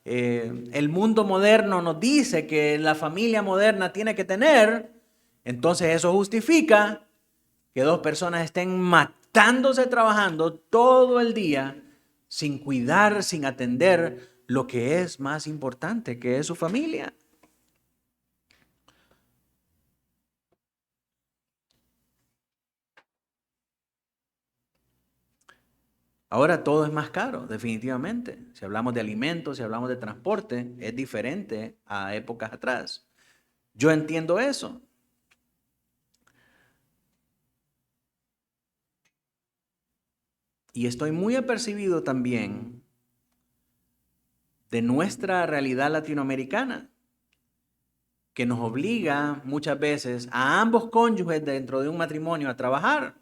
el mundo moderno nos dice que la familia moderna tiene que tener, entonces eso justifica que dos personas estén matándose trabajando todo el día sin cuidar, sin atender lo que es más importante, que es su familia. Ahora todo es más caro, definitivamente. Si hablamos de alimentos, si hablamos de transporte, es diferente a épocas atrás. Yo entiendo eso. Y estoy muy apercibido también de nuestra realidad latinoamericana, que nos obliga muchas veces a ambos cónyuges dentro de un matrimonio a trabajar.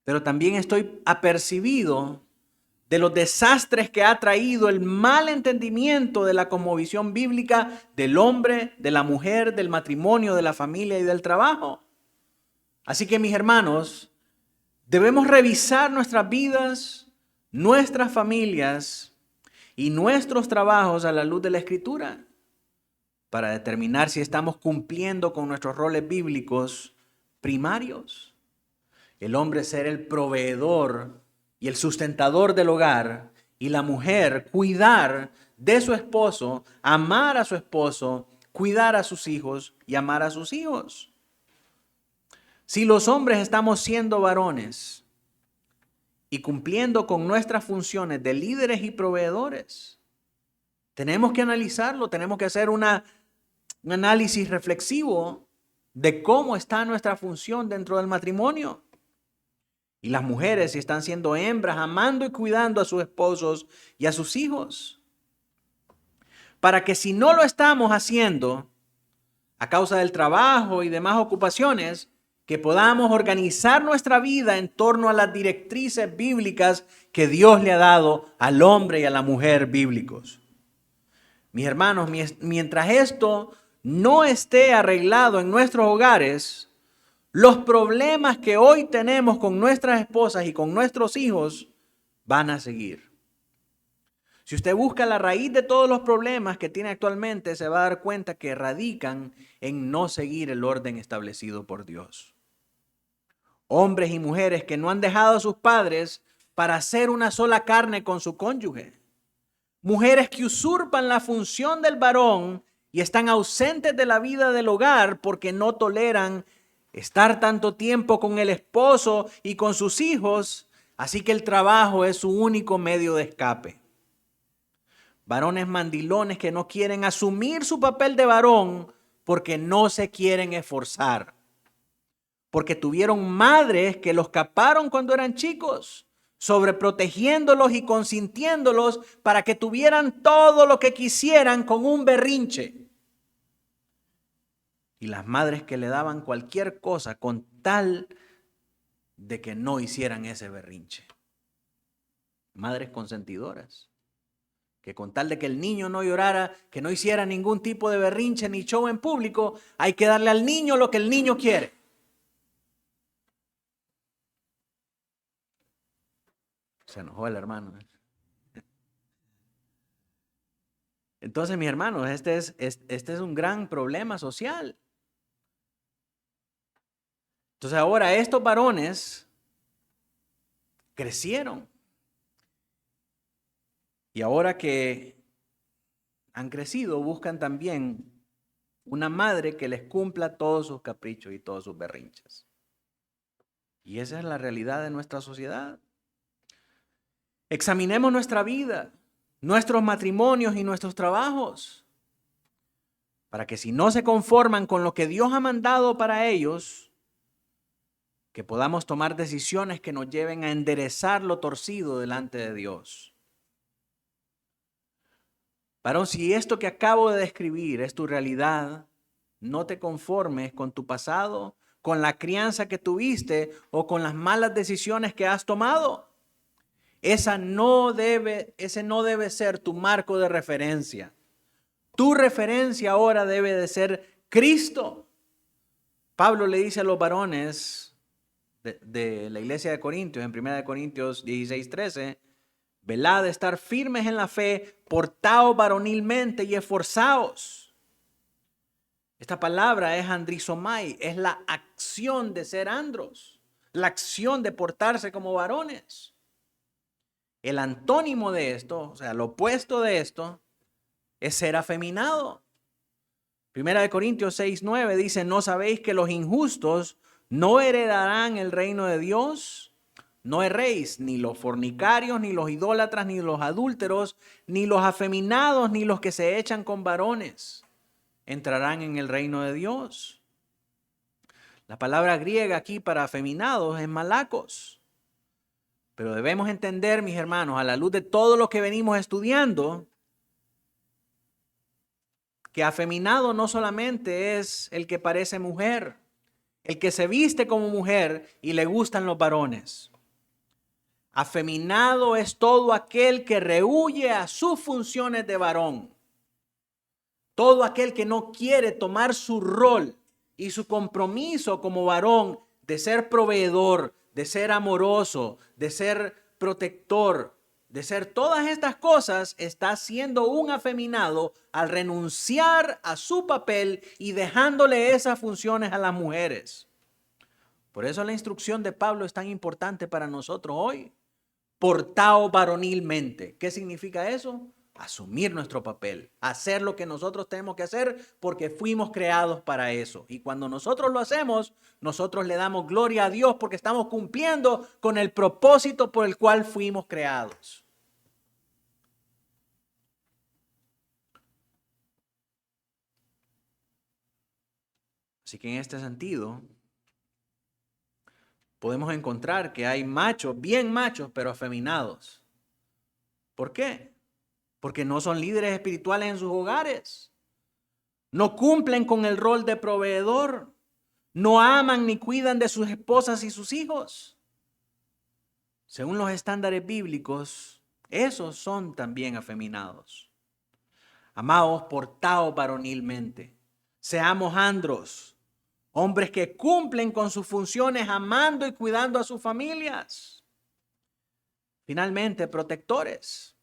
Pero también estoy apercibido de los desastres que ha traído el mal entendimiento de la cosmovisión bíblica del hombre, de la mujer, del matrimonio, de la familia y del trabajo. Así que, mis hermanos, debemos revisar nuestras vidas, nuestras familias y nuestros trabajos a la luz de la Escritura para determinar si estamos cumpliendo con nuestros roles bíblicos primarios. El hombre ser el proveedor y el sustentador del hogar, y la mujer cuidar de su esposo, amar a su esposo, cuidar a sus hijos y amar a sus hijos. Si los hombres estamos siendo varones y cumpliendo con nuestras funciones de líderes y proveedores, tenemos que analizarlo, tenemos que hacer un análisis reflexivo de cómo está nuestra función dentro del matrimonio. Y las mujeres, si están siendo hembras, amando y cuidando a sus esposos y a sus hijos. Para que si no lo estamos haciendo, a causa del trabajo y demás ocupaciones, que podamos organizar nuestra vida en torno a las directrices bíblicas que Dios le ha dado al hombre y a la mujer bíblicos. Mis hermanos, mientras esto no esté arreglado en nuestros hogares, los problemas que hoy tenemos con nuestras esposas y con nuestros hijos van a seguir. Si usted busca la raíz de todos los problemas que tiene actualmente, se va a dar cuenta que radican en no seguir el orden establecido por Dios. Hombres y mujeres que no han dejado a sus padres para hacer una sola carne con su cónyuge. Mujeres que usurpan la función del varón y están ausentes de la vida del hogar porque no toleran estar tanto tiempo con el esposo y con sus hijos, así que el trabajo es su único medio de escape. Varones mandilones que no quieren asumir su papel de varón porque no se quieren esforzar. Porque tuvieron madres que los caparon cuando eran chicos. sobreprotegiéndolos y consintiéndolos para que tuvieran todo lo que quisieran con un berrinche. Y las madres que le daban cualquier cosa con tal de que no hicieran ese berrinche. Madres consentidoras, que con tal de que el niño no llorara, que no hiciera ningún tipo de berrinche ni show en público, hay que darle al niño lo que el niño quiere. Se enojó el hermano. Entonces, mis hermanos, este es un gran problema social. Entonces ahora estos varones crecieron. Y ahora que han crecido, buscan también una madre que les cumpla todos sus caprichos y todos sus berrinches. Y esa es la realidad de nuestra sociedad. Examinemos nuestra vida, nuestros matrimonios y nuestros trabajos, para que si no se conforman con lo que Dios ha mandado para ellos, que podamos tomar decisiones que nos lleven a enderezar lo torcido delante de Dios. Varón, si esto que acabo de describir es tu realidad, no te conformes con tu pasado, con la crianza que tuviste o con las malas decisiones que has tomado. Ese no debe ser tu marco de referencia. Tu referencia ahora debe de ser Cristo. Pablo le dice a los varones de la iglesia de Corintios, en 1 Corintios 16:13, velad, estar firmes en la fe, portaos varonilmente y esforzaos. Esta palabra es andrizomai, es la acción de ser andros, la acción de portarse como varones. El antónimo de esto, o sea, lo opuesto de esto, es ser afeminado. 1 Corintios 6:9 dice, ¿no sabéis que los injustos no heredarán el reino de Dios? No erréis, ni los fornicarios, ni los idólatras, ni los adúlteros, ni los afeminados, ni los que se echan con varones entrarán en el reino de Dios. La palabra griega aquí para afeminados es malakos. Pero debemos entender, mis hermanos, a la luz de todo lo que venimos estudiando, que afeminado no solamente es el que parece mujer, el que se viste como mujer y le gustan los varones. Afeminado es todo aquel que rehúye a sus funciones de varón. Todo aquel que no quiere tomar su rol y su compromiso como varón de ser proveedor, de ser amoroso, de ser protector, de ser todas estas cosas, está siendo un afeminado al renunciar a su papel y dejándole esas funciones a las mujeres. Por eso la instrucción de Pablo es tan importante para nosotros hoy. Portaos varonilmente. ¿Qué significa eso? Asumir nuestro papel, hacer lo que nosotros tenemos que hacer porque fuimos creados para eso. Y cuando nosotros lo hacemos, nosotros le damos gloria a Dios porque estamos cumpliendo con el propósito por el cual fuimos creados. Así que en este sentido, podemos encontrar que hay machos, bien machos, pero afeminados. ¿Por qué? Porque no son líderes espirituales en sus hogares. No cumplen con el rol de proveedor. No aman ni cuidan de sus esposas y sus hijos. Según los estándares bíblicos, esos son también afeminados. Amados, portaos varonilmente. Seamos andros, hombres que cumplen con sus funciones amando y cuidando a sus familias. Finalmente, protectores.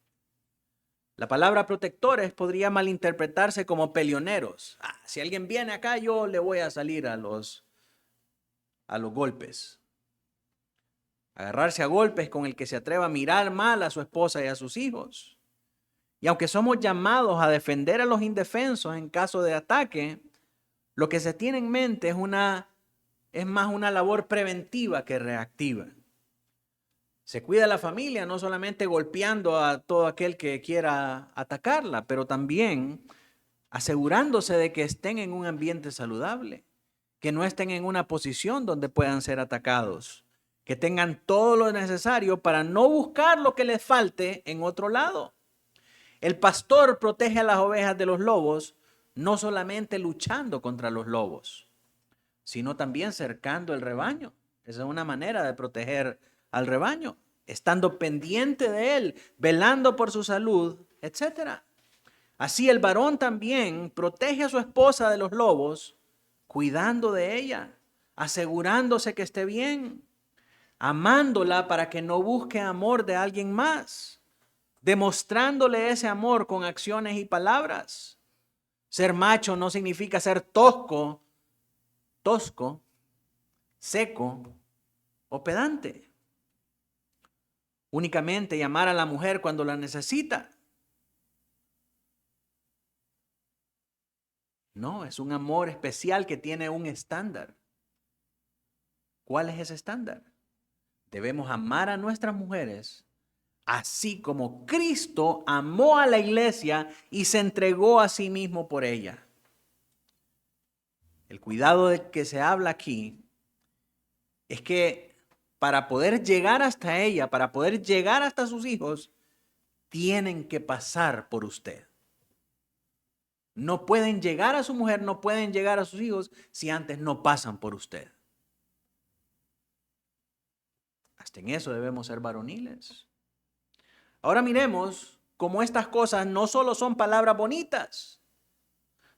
La palabra protectores podría malinterpretarse como peleoneros. Si alguien viene acá, yo le voy a salir a los golpes. Agarrarse a golpes con el que se atreva a mirar mal a su esposa y a sus hijos. Y aunque somos llamados a defender a los indefensos en caso de ataque, lo que se tiene en mente es más una labor preventiva que reactiva. Se cuida la familia no solamente golpeando a todo aquel que quiera atacarla, pero también asegurándose de que estén en un ambiente saludable, que no estén en una posición donde puedan ser atacados, que tengan todo lo necesario para no buscar lo que les falte en otro lado. El pastor protege a las ovejas de los lobos, no solamente luchando contra los lobos, sino también cercando el rebaño. Esa es una manera de proteger al rebaño, estando pendiente de él, velando por su salud, etc. Así el varón también protege a su esposa de los lobos, cuidando de ella, asegurándose que esté bien, amándola para que no busque amor de alguien más, demostrándole ese amor con acciones y palabras. Ser macho no significa ser tosco, seco o pedante. Únicamente llamar a la mujer cuando la necesita. No, es un amor especial que tiene un estándar. ¿Cuál es ese estándar? Debemos amar a nuestras mujeres así como Cristo amó a la iglesia y se entregó a sí mismo por ella. El cuidado de que se habla aquí es que para poder llegar hasta ella, para poder llegar hasta sus hijos, tienen que pasar por usted. No pueden llegar a su mujer, no pueden llegar a sus hijos si antes no pasan por usted. Hasta en eso debemos ser varoniles. Ahora miremos cómo estas cosas no solo son palabras bonitas,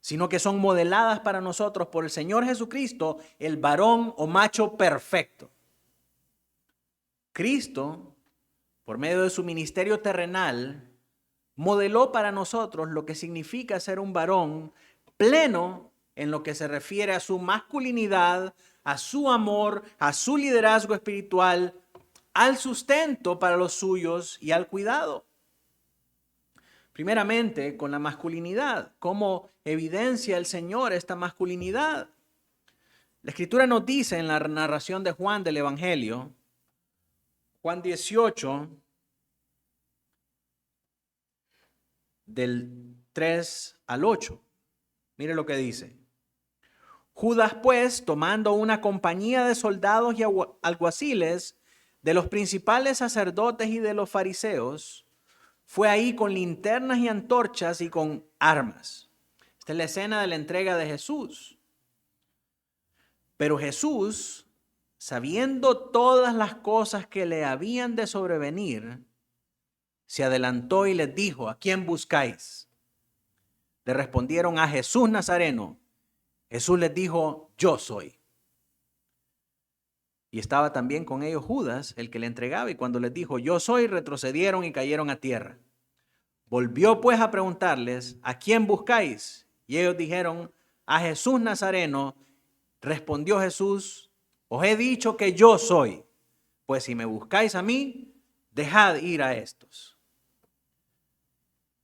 sino que son modeladas para nosotros por el Señor Jesucristo, el varón o macho perfecto. Cristo, por medio de su ministerio terrenal, modeló para nosotros lo que significa ser un varón pleno en lo que se refiere a su masculinidad, a su amor, a su liderazgo espiritual, al sustento para los suyos y al cuidado. Primeramente, con la masculinidad. ¿Cómo evidencia el Señor esta masculinidad? La Escritura nos dice en la narración de Juan del Evangelio, Juan 18, del 3 al 8. Mire lo que dice. Judas, pues, tomando una compañía de soldados y alguaciles, de los principales sacerdotes y de los fariseos, fue ahí con linternas y antorchas y con armas. Esta es la escena de la entrega de Jesús. Pero Jesús, sabiendo todas las cosas que le habían de sobrevenir, se adelantó y les dijo: ¿a quién buscáis? Le respondieron: a Jesús Nazareno. Jesús les dijo: yo soy. Y estaba también con ellos Judas, el que le entregaba, y cuando les dijo: yo soy, retrocedieron y cayeron a tierra. Volvió pues a preguntarles: ¿a quién buscáis? Y ellos dijeron: a Jesús Nazareno. Respondió Jesús: os he dicho que yo soy. Pues si me buscáis a mí, dejad ir a estos.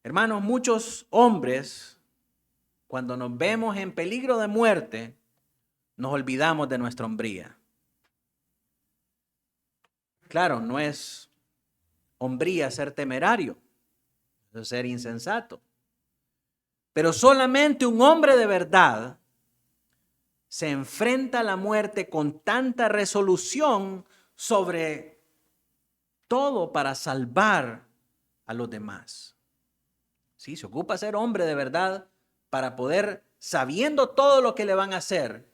Hermanos, muchos hombres, cuando nos vemos en peligro de muerte, nos olvidamos de nuestra hombría. Claro, no es hombría ser temerario, es ser insensato. Pero solamente un hombre de verdad se enfrenta a la muerte con tanta resolución sobre todo para salvar a los demás. Sí, se ocupa ser hombre de verdad para poder, sabiendo todo lo que le van a hacer,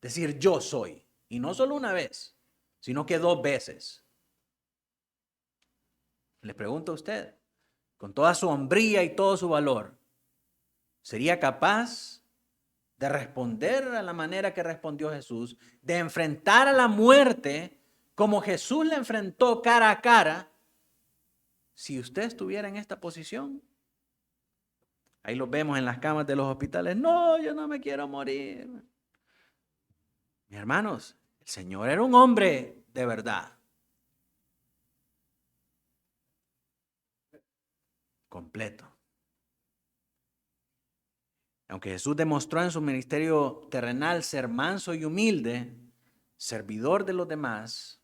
decir yo soy. Y no solo una vez, sino que 2 veces. Le pregunto a usted, con toda su hombría y todo su valor, ¿sería capaz de responder a la manera que respondió Jesús, de enfrentar a la muerte como Jesús la enfrentó cara a cara, si usted estuviera en esta posición? Ahí lo vemos en las camas de los hospitales. No, yo no me quiero morir. Mis hermanos, el Señor era un hombre de verdad. Completo. Aunque Jesús demostró en su ministerio terrenal ser manso y humilde, servidor de los demás,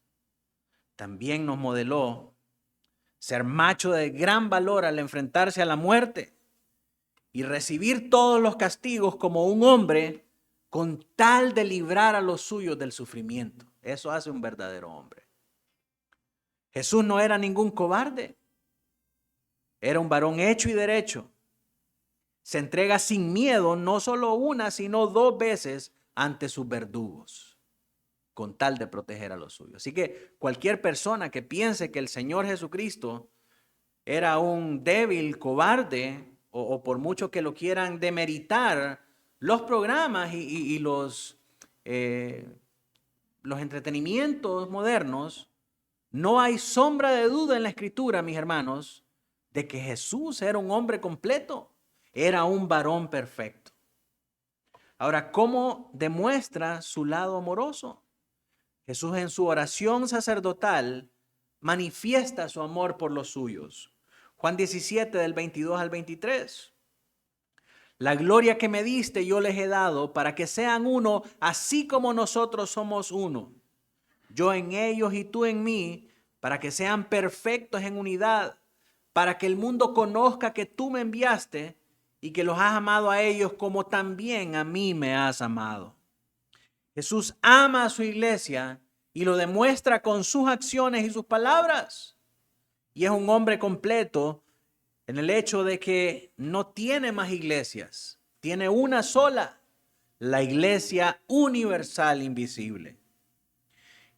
también nos modeló ser macho de gran valor al enfrentarse a la muerte y recibir todos los castigos como un hombre con tal de librar a los suyos del sufrimiento. Eso hace un verdadero hombre. Jesús no era ningún cobarde. Era un varón hecho y derecho. Se entrega sin miedo, no solo una, sino 2 veces ante sus verdugos, con tal de proteger a los suyos. Así que cualquier persona que piense que el Señor Jesucristo era un débil, cobarde, o por mucho que lo quieran demeritar, los programas y los entretenimientos modernos, no hay sombra de duda en la Escritura, mis hermanos, de que Jesús era un hombre completo, era un varón perfecto. Ahora, ¿cómo demuestra su lado amoroso? Jesús en su oración sacerdotal manifiesta su amor por los suyos. Juan 17 del 22 al 23. La gloria que me diste yo les he dado para que sean uno, así como nosotros somos uno. Yo en ellos y tú en mí, para que sean perfectos en unidad, para que el mundo conozca que tú me enviaste y que los has amado a ellos como también a mí me has amado. Jesús ama a su iglesia y lo demuestra con sus acciones y sus palabras. Y es un hombre completo en el hecho de que no tiene más iglesias, tiene una sola, la iglesia universal invisible.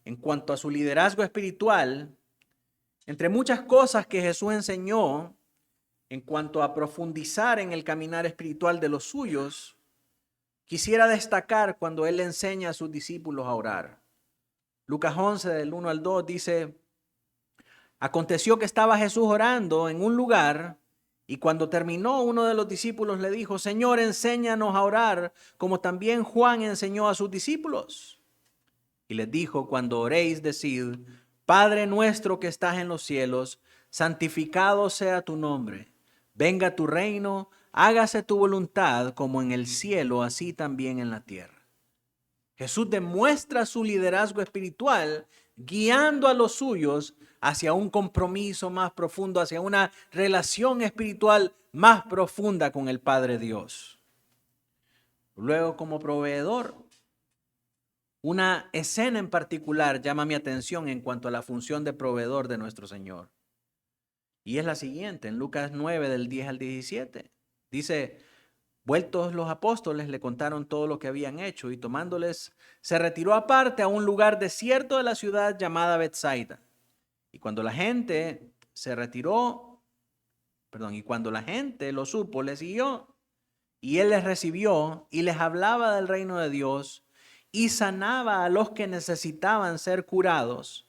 En cuanto a su liderazgo espiritual, entre muchas cosas que Jesús enseñó en cuanto a profundizar en el caminar espiritual de los suyos, quisiera destacar cuando él le enseña a sus discípulos a orar. Lucas 11, del 1 al 2 dice: aconteció que estaba Jesús orando en un lugar y cuando terminó, uno de los discípulos le dijo: Señor, enséñanos a orar como también Juan enseñó a sus discípulos. Y les dijo: cuando oréis, decid: Padre nuestro que estás en los cielos, santificado sea tu nombre. Venga tu reino, hágase tu voluntad como en el cielo, así también en la tierra. Jesús demuestra su liderazgo espiritual guiando a los suyos hacia un compromiso más profundo, hacia una relación espiritual más profunda con el Padre Dios. Luego, como proveedor, una escena en particular llama mi atención en cuanto a la función de proveedor de nuestro Señor. Y es la siguiente, en Lucas 9, del 10 al 17. Dice: vueltos los apóstoles le contaron todo lo que habían hecho y tomándoles se retiró aparte a un lugar desierto de la ciudad llamada Betsaida. Y cuando la gente lo supo, le siguió. Y él les recibió y les hablaba del reino de Dios y sanaba a los que necesitaban ser curados.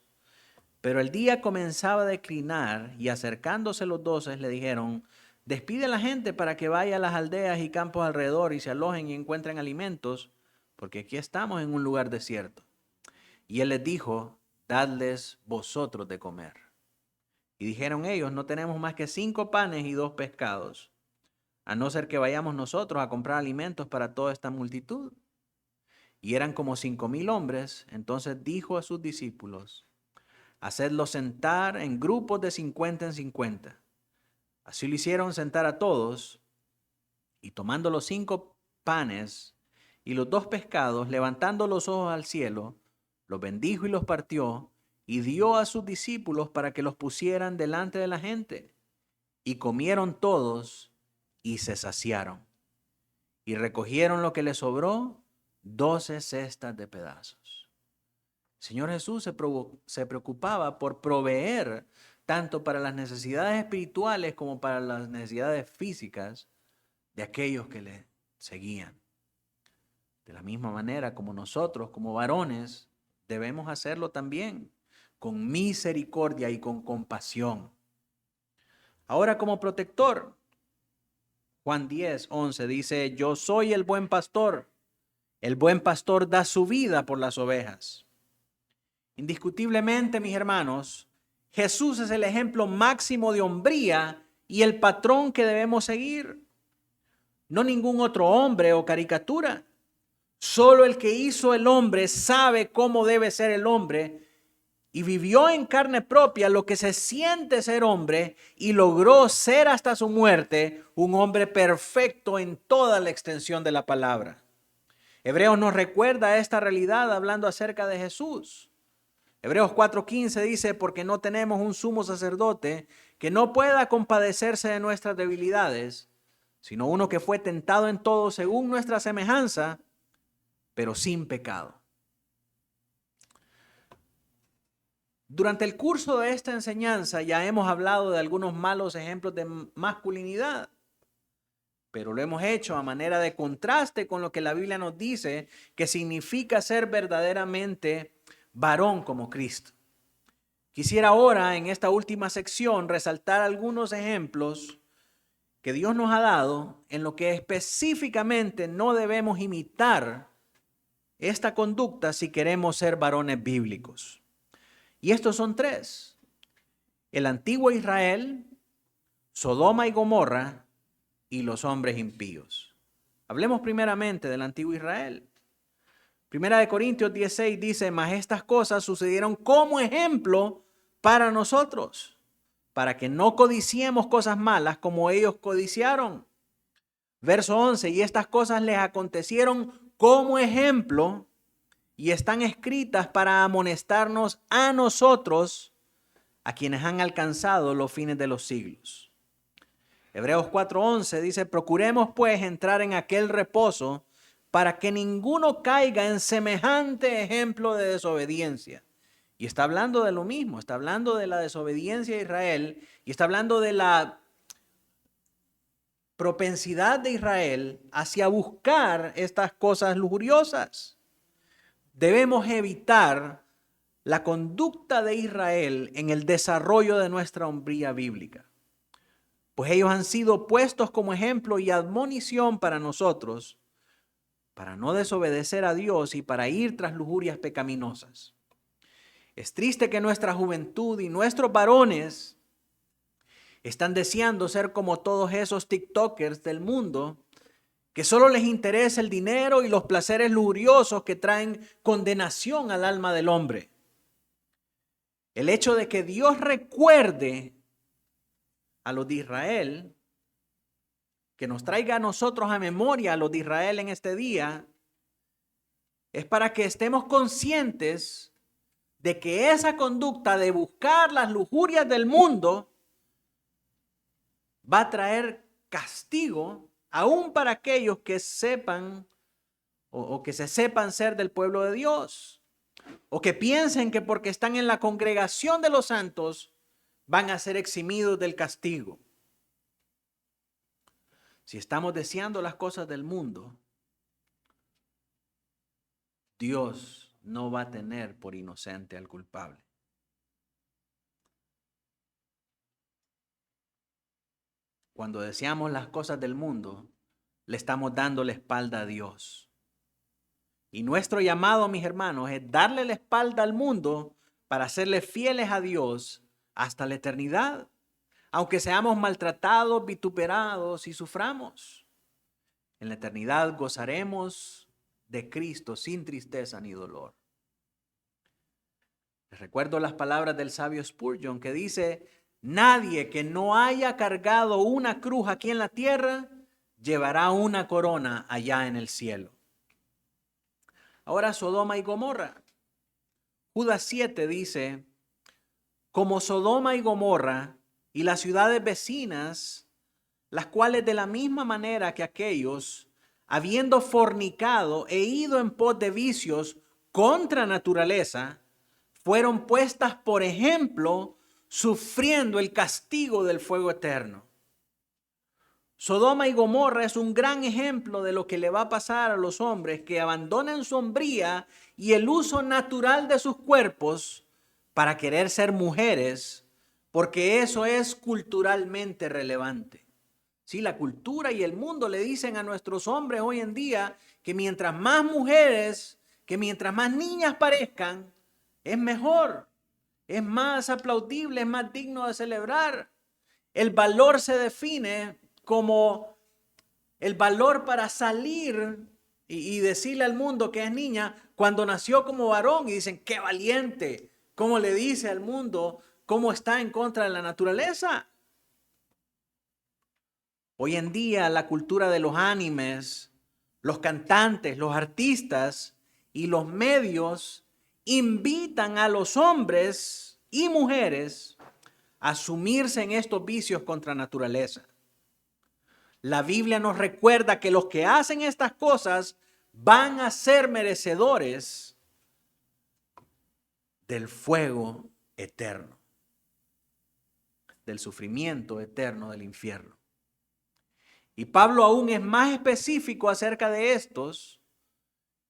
Pero el día comenzaba a declinar y acercándose los 12 le dijeron: despide a la gente para que vaya a las aldeas y campos alrededor y se alojen y encuentren alimentos, porque aquí estamos en un lugar desierto. Y él les dijo: dadles vosotros de comer. Y dijeron ellos: no tenemos más que 5 panes y 2 pescados, a no ser que vayamos nosotros a comprar alimentos para toda esta multitud. Y eran como 5,000 hombres. Entonces dijo a sus discípulos: hacedlos sentar en grupos de 50 en 50. Así lo hicieron sentar a todos, y tomando los 5 panes y los 2 pescados, levantando los ojos al cielo, los bendijo y los partió, y dio a sus discípulos para que los pusieran delante de la gente. Y comieron todos y se saciaron. Y recogieron lo que les sobró, 12 cestas de pedazos. El Señor Jesús se preocupaba por proveer tanto para las necesidades espirituales como para las necesidades físicas de aquellos que le seguían. De la misma manera como nosotros, como varones, debemos hacerlo también, con misericordia y con compasión. Ahora, como protector, Juan 10, 11 dice: yo soy el buen pastor da su vida por las ovejas. Indiscutiblemente, mis hermanos, Jesús es el ejemplo máximo de hombría y el patrón que debemos seguir. No ningún otro hombre o caricatura. Solo el que hizo el hombre sabe cómo debe ser el hombre y vivió en carne propia lo que se siente ser hombre y logró ser hasta su muerte un hombre perfecto en toda la extensión de la palabra. Hebreos nos recuerda esta realidad hablando acerca de Jesús. Hebreos 4:15 dice, porque no tenemos un sumo sacerdote que no pueda compadecerse de nuestras debilidades, sino uno que fue tentado en todo según nuestra semejanza, pero sin pecado. Durante el curso de esta enseñanza ya hemos hablado de algunos malos ejemplos de masculinidad, pero lo hemos hecho a manera de contraste con lo que la Biblia nos dice que significa ser verdaderamente varón como Cristo. Quisiera ahora en esta última sección resaltar algunos ejemplos que Dios nos ha dado en lo que específicamente no debemos imitar esta conducta si queremos ser varones bíblicos. Y estos son tres: el antiguo Israel, Sodoma y Gomorra y los hombres impíos. Hablemos primeramente del antiguo Israel. Primera de Corintios 16 dice, mas estas cosas sucedieron como ejemplo para nosotros, para que no codiciemos cosas malas como ellos codiciaron. Verso 11, y estas cosas les acontecieron como ejemplo y están escritas para amonestarnos a nosotros, a quienes han alcanzado los fines de los siglos. Hebreos 4:11 dice, procuremos pues entrar en aquel reposo para que ninguno caiga en semejante ejemplo de desobediencia. Y está hablando de lo mismo, está hablando de la desobediencia de Israel y está hablando de la propensidad de Israel hacia buscar estas cosas lujuriosas. Debemos evitar la conducta de Israel en el desarrollo de nuestra hombría bíblica, pues ellos han sido puestos como ejemplo y admonición para nosotros, para no desobedecer a Dios y para ir tras lujurias pecaminosas. Es triste que nuestra juventud y nuestros varones están deseando ser como todos esos TikTokers del mundo, que solo les interesa el dinero y los placeres lujuriosos que traen condenación al alma del hombre. El hecho de que Dios recuerde a los de Israel, que nos traiga a nosotros a memoria a los de Israel en este día, es para que estemos conscientes de que esa conducta de buscar las lujurias del mundo va a traer castigo aún para aquellos que sepan o que se sepan ser del pueblo de Dios, o que piensen que porque están en la congregación de los santos van a ser eximidos del castigo. Si estamos deseando las cosas del mundo, Dios no va a tener por inocente al culpable. Cuando deseamos las cosas del mundo, le estamos dando la espalda a Dios. Y nuestro llamado, mis hermanos, es darle la espalda al mundo para serle fieles a Dios hasta la eternidad, aunque seamos maltratados, vituperados y suframos. En la eternidad gozaremos de Cristo sin tristeza ni dolor. Les recuerdo las palabras del sabio Spurgeon que dice, nadie que no haya cargado una cruz aquí en la tierra llevará una corona allá en el cielo. Ahora Sodoma y Gomorra. Judas 7 dice, como Sodoma y Gomorra y las ciudades vecinas, las cuales de la misma manera que aquellos, habiendo fornicado e ido en pos de vicios contra naturaleza, fueron puestas por ejemplo, sufriendo el castigo del fuego eterno. Sodoma y Gomorra es un gran ejemplo de lo que le va a pasar a los hombres que abandonan su hombría y el uso natural de sus cuerpos para querer ser mujeres, porque eso es culturalmente relevante. Sí, la cultura y el mundo le dicen a nuestros hombres hoy en día que mientras más mujeres, que mientras más niñas parezcan, es mejor, es más aplaudible, es más digno de celebrar. El valor se define como el valor para salir y decirle al mundo que es niña cuando nació como varón, y dicen, qué valiente, cómo le dice al mundo cómo está en contra de la naturaleza. Hoy en día la cultura de los animes, los cantantes, los artistas y los medios invitan a los hombres y mujeres a sumirse en estos vicios contra naturaleza. La Biblia nos recuerda que los que hacen estas cosas van a ser merecedores del fuego eterno, del sufrimiento eterno del infierno. Y Pablo aún es más específico acerca de estos,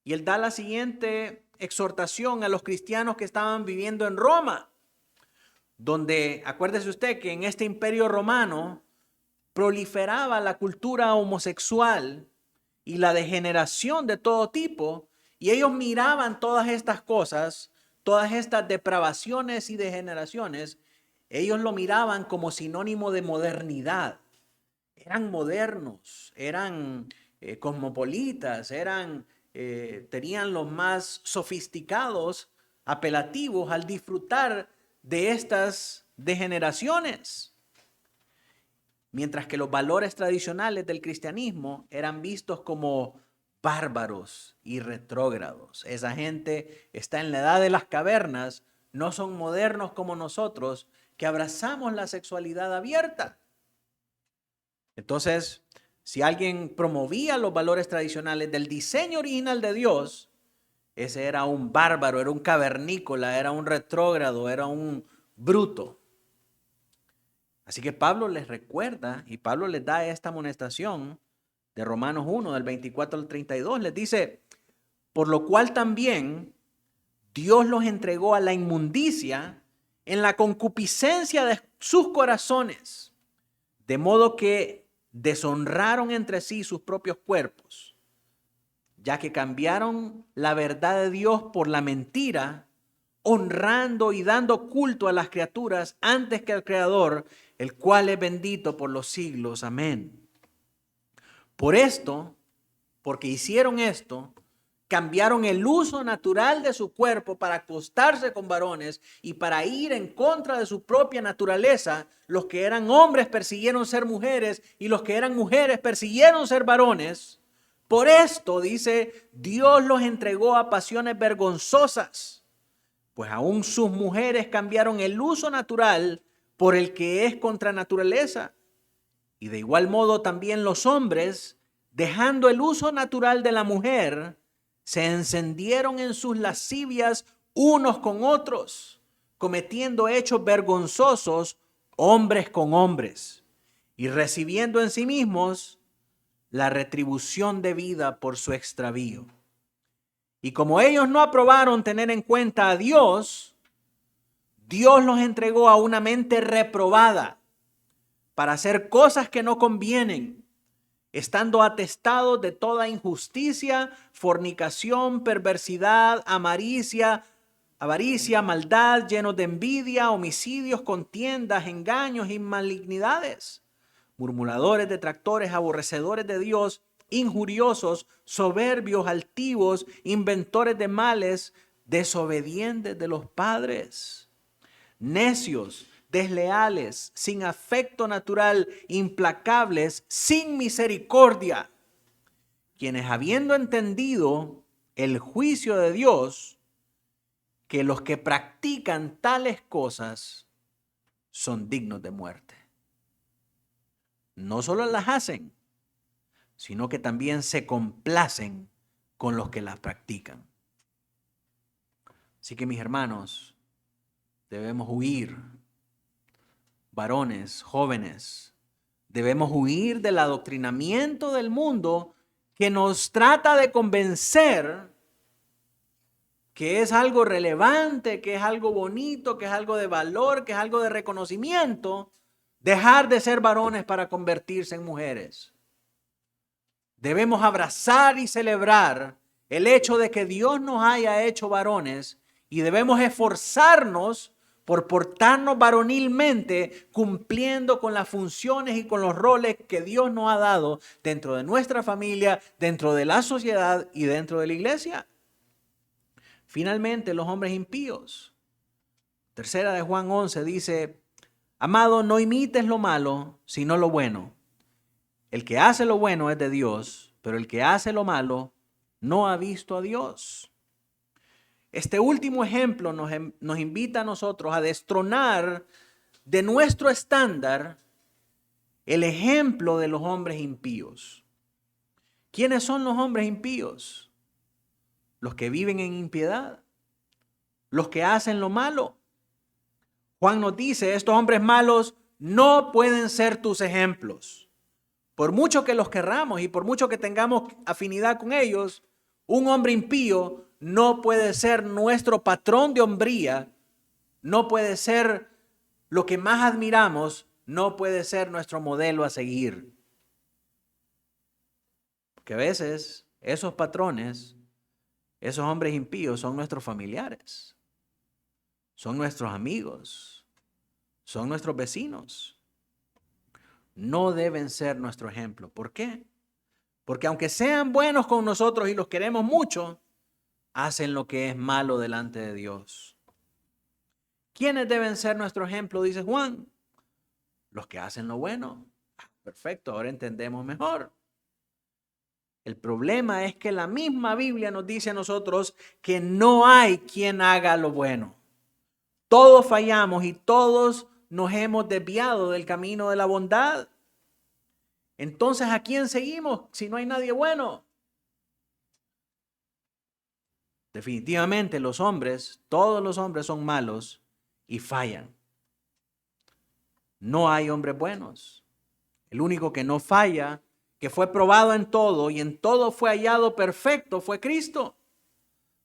y él da la siguiente exhortación a los cristianos que estaban viviendo en Roma, donde, acuérdese usted que en este imperio romano proliferaba la cultura homosexual y la degeneración de todo tipo, y ellos miraban todas estas cosas, todas estas depravaciones y degeneraciones, ellos lo miraban como sinónimo de modernidad. Eran modernos, eran cosmopolitas, tenían los más sofisticados apelativos al disfrutar de estas degeneraciones. Mientras que los valores tradicionales del cristianismo eran vistos como bárbaros y retrógrados. Esa gente está en la edad de las cavernas, no son modernos como nosotros, que abrazamos la sexualidad abierta. Entonces, si alguien promovía los valores tradicionales del diseño original de Dios, ese era un bárbaro, era un cavernícola, era un retrógrado, era un bruto. Así que Pablo les recuerda y Pablo les da esta amonestación de Romanos 1, del 24 al 32. Les dice, por lo cual también Dios los entregó a la inmundicia en la concupiscencia de sus corazones, de modo que deshonraron entre sí sus propios cuerpos, ya que cambiaron la verdad de Dios por la mentira, honrando y dando culto a las criaturas antes que al Creador, el cual es bendito por los siglos. Amén. Por esto, porque hicieron esto, cambiaron el uso natural de su cuerpo para acostarse con varones y para ir en contra de su propia naturaleza. Los que eran hombres persiguieron ser mujeres y los que eran mujeres persiguieron ser varones. Por esto, dice, Dios los entregó a pasiones vergonzosas, pues aún sus mujeres cambiaron el uso natural por el que es contra naturaleza. Y de igual modo también los hombres, dejando el uso natural de la mujer, se encendieron en sus lascivias unos con otros, cometiendo hechos vergonzosos hombres con hombres, y recibiendo en sí mismos la retribución debida por su extravío. Y como ellos no aprobaron tener en cuenta a Dios, Dios los entregó a una mente reprobada para hacer cosas que no convienen, estando atestados de toda injusticia, fornicación, perversidad, avaricia, maldad, llenos de envidia, homicidios, contiendas, engaños y malignidades, murmuradores, detractores, aborrecedores de Dios, injuriosos, soberbios, altivos, inventores de males, desobedientes de los padres, necios, desleales, sin afecto natural, implacables, sin misericordia, quienes habiendo entendido el juicio de Dios, que los que practican tales cosas son dignos de muerte. No solo las hacen, sino que también se complacen con los que las practican. Así que mis hermanos, debemos huir. Varones, jóvenes, debemos huir del adoctrinamiento del mundo que nos trata de convencer que es algo relevante, que es algo bonito, que es algo de valor, que es algo de reconocimiento, dejar de ser varones para convertirse en mujeres. Debemos abrazar y celebrar el hecho de que Dios nos haya hecho varones y debemos esforzarnos por portarnos varonilmente, cumpliendo con las funciones y con los roles que Dios nos ha dado dentro de nuestra familia, dentro de la sociedad y dentro de la iglesia. Finalmente, los hombres impíos. Tercera de Juan 11 dice, amado, no imites lo malo, sino lo bueno. El que hace lo bueno es de Dios, pero el que hace lo malo no ha visto a Dios. Este último ejemplo nos invita a nosotros a destronar de nuestro estándar el ejemplo de los hombres impíos. ¿Quiénes son los hombres impíos? Los que viven en impiedad, los que hacen lo malo. Juan nos dice, estos hombres malos no pueden ser tus ejemplos. Por mucho que los querramos y por mucho que tengamos afinidad con ellos, un hombre impío no puede ser nuestro patrón de hombría, no puede ser lo que más admiramos, no puede ser nuestro modelo a seguir. Porque a veces esos patrones, esos hombres impíos son nuestros familiares, son nuestros amigos, son nuestros vecinos. No deben ser nuestro ejemplo. ¿Por qué? Porque aunque sean buenos con nosotros y los queremos mucho, hacen lo que es malo delante de Dios. ¿Quiénes deben ser nuestro ejemplo? Dice Juan. Los que hacen lo bueno. Perfecto, ahora entendemos mejor. El problema es que la misma Biblia nos dice a nosotros que no hay quien haga lo bueno. Todos fallamos y todos nos hemos desviado del camino de la bondad. Entonces, ¿a quién seguimos si no hay nadie bueno? Definitivamente los hombres, todos los hombres son malos y fallan. No hay hombres buenos. El único que no falla, que fue probado en todo y en todo fue hallado perfecto, fue Cristo.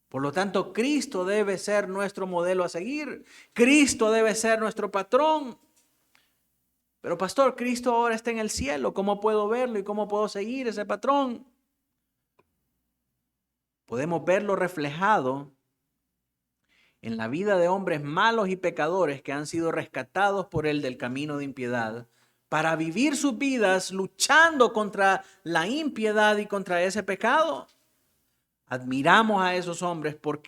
Por lo tanto, Cristo debe ser nuestro modelo a seguir. Cristo debe ser nuestro patrón. Pero pastor, Cristo ahora está en el cielo. ¿Cómo puedo verlo y cómo puedo seguir ese patrón? Podemos verlo reflejado en la vida de hombres malos y pecadores que han sido rescatados por Él del camino de impiedad para vivir sus vidas luchando contra la impiedad y contra ese pecado. Admiramos a esos hombres por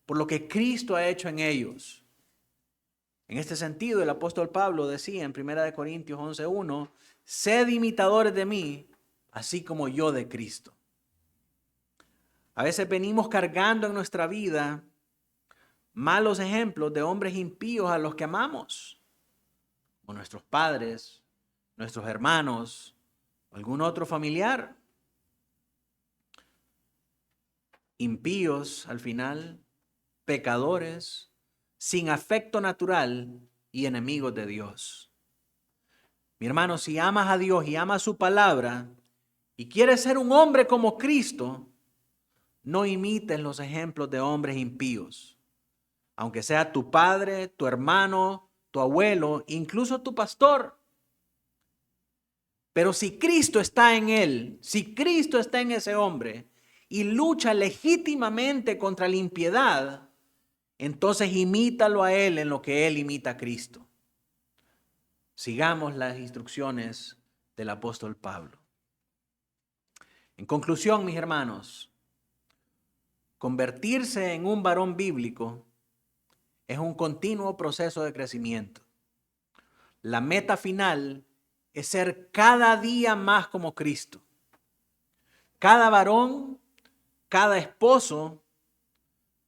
lo que Cristo ha hecho en ellos. En este sentido, el apóstol Pablo decía en 1 Corintios 11:1, sed imitadores de mí, así como yo de Cristo. A veces venimos cargando en nuestra vida malos ejemplos de hombres impíos a los que amamos, o nuestros padres, nuestros hermanos, o algún otro familiar. Impíos al final, pecadores, sin afecto natural y enemigos de Dios. Mi hermano, si amas a Dios y amas su palabra y quieres ser un hombre como Cristo, no imites los ejemplos de hombres impíos. Aunque sea tu padre, tu hermano, tu abuelo, incluso tu pastor. Pero si Cristo está en él, si Cristo está en ese hombre y lucha legítimamente contra la impiedad, entonces imítalo a él en lo que él imita a Cristo. Sigamos las instrucciones del apóstol Pablo. En conclusión, mis hermanos, convertirse en un varón bíblico es un continuo proceso de crecimiento. La meta final es ser cada día más como Cristo. Cada varón, cada esposo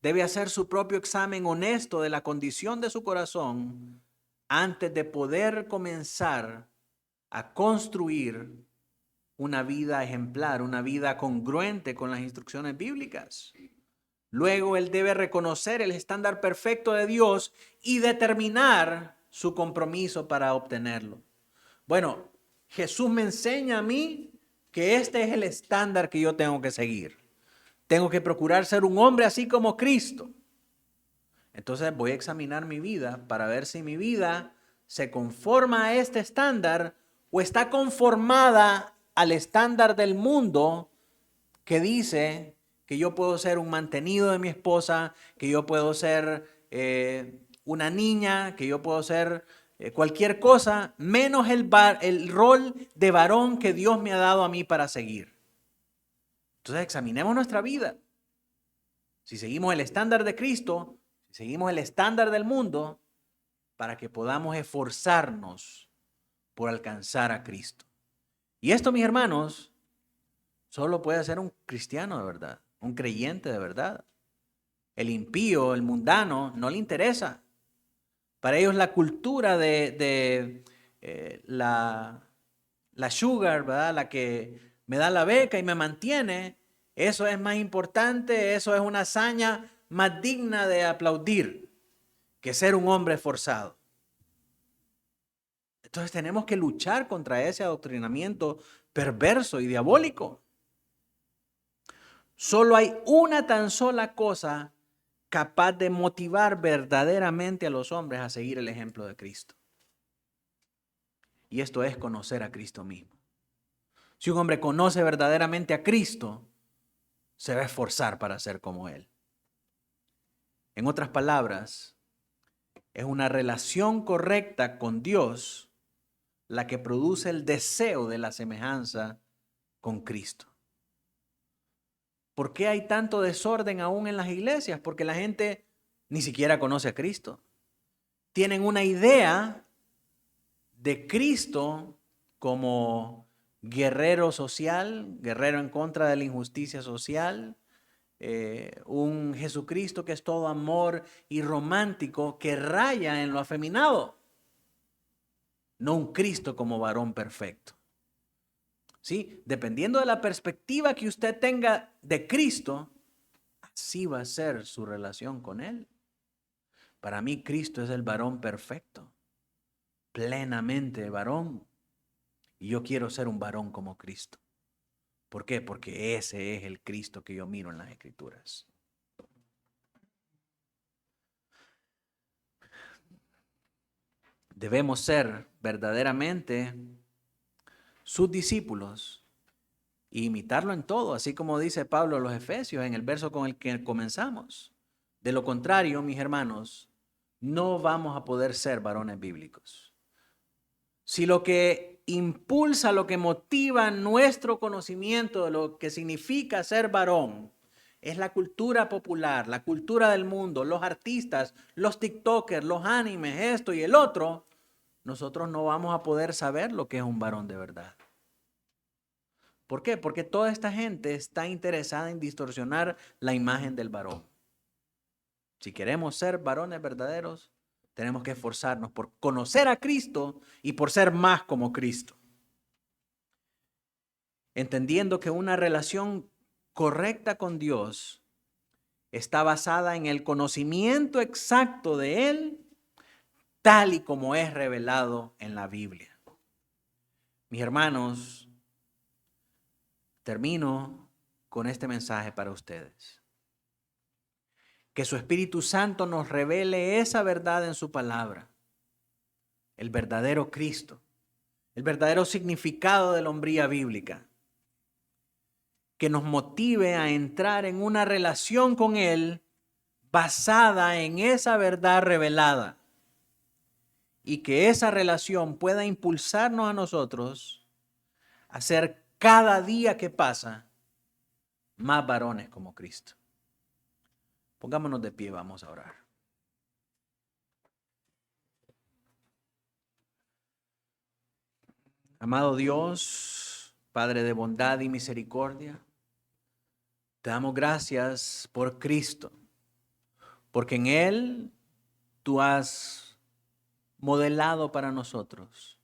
debe hacer su propio examen honesto de la condición de su corazón antes de poder comenzar a construir una vida ejemplar, una vida congruente con las instrucciones bíblicas. Luego él debe reconocer el estándar perfecto de Dios y determinar su compromiso para obtenerlo. Bueno, Jesús me enseña a mí que este es el estándar que yo tengo que seguir. Tengo que procurar ser un hombre así como Cristo. Entonces voy a examinar mi vida para ver si mi vida se conforma a este estándar o está conformada al estándar del mundo que dice que yo puedo ser un mantenido de mi esposa, que yo puedo ser una niña, que yo puedo ser cualquier cosa, menos el rol de varón que Dios me ha dado a mí para seguir. Entonces examinemos nuestra vida. Si seguimos el estándar de Cristo, si seguimos el estándar del mundo, para que podamos esforzarnos por alcanzar a Cristo. Y esto, mis hermanos, solo puede hacer un cristiano de verdad, un creyente de verdad. El impío, el mundano, no le interesa. Para ellos la cultura la sugar, ¿verdad? La que me da la beca y me mantiene, eso es más importante, eso es una hazaña más digna de aplaudir que ser un hombre esforzado. Entonces tenemos que luchar contra ese adoctrinamiento perverso y diabólico. Solo hay una tan sola cosa capaz de motivar verdaderamente a los hombres a seguir el ejemplo de Cristo. Y esto es conocer a Cristo mismo. Si un hombre conoce verdaderamente a Cristo, se va a esforzar para ser como Él. En otras palabras, es una relación correcta con Dios la que produce el deseo de la semejanza con Cristo. ¿Por qué hay tanto desorden aún en las iglesias? Porque la gente ni siquiera conoce a Cristo. Tienen una idea de Cristo como guerrero social, guerrero en contra de la injusticia social, un Jesucristo que es todo amor y romántico que raya en lo afeminado, no un Cristo como varón perfecto. ¿Sí? Dependiendo de la perspectiva que usted tenga de Cristo, así va a ser su relación con Él. Para mí Cristo es el varón perfecto, plenamente varón. Y yo quiero ser un varón como Cristo. ¿Por qué? Porque ese es el Cristo que yo miro en las Escrituras. Debemos ser verdaderamente sus discípulos e imitarlo en todo, así como dice Pablo a los Efesios en el verso con el que comenzamos. De lo contrario, mis hermanos, no vamos a poder ser varones bíblicos. Si lo que impulsa, lo que motiva nuestro conocimiento de lo que significa ser varón es la cultura popular, la cultura del mundo, los artistas, los tiktokers, los animes, esto y el otro, nosotros no vamos a poder saber lo que es un varón de verdad. ¿Por qué? Porque toda esta gente está interesada en distorsionar la imagen del varón. Si queremos ser varones verdaderos, tenemos que esforzarnos por conocer a Cristo y por ser más como Cristo. Entendiendo que una relación correcta con Dios está basada en el conocimiento exacto de Él, tal y como es revelado en la Biblia. Mis hermanos, termino con este mensaje para ustedes. Que su Espíritu Santo nos revele esa verdad en su palabra, el verdadero Cristo, el verdadero significado de la hombría bíblica, que nos motive a entrar en una relación con Él basada en esa verdad revelada y que esa relación pueda impulsarnos a nosotros a ser cada día que pasa más varones como Cristo. Pongámonos de pie, vamos a orar. Amado Dios, Padre de bondad y misericordia, te damos gracias por Cristo, porque en Él tú has modelado para nosotros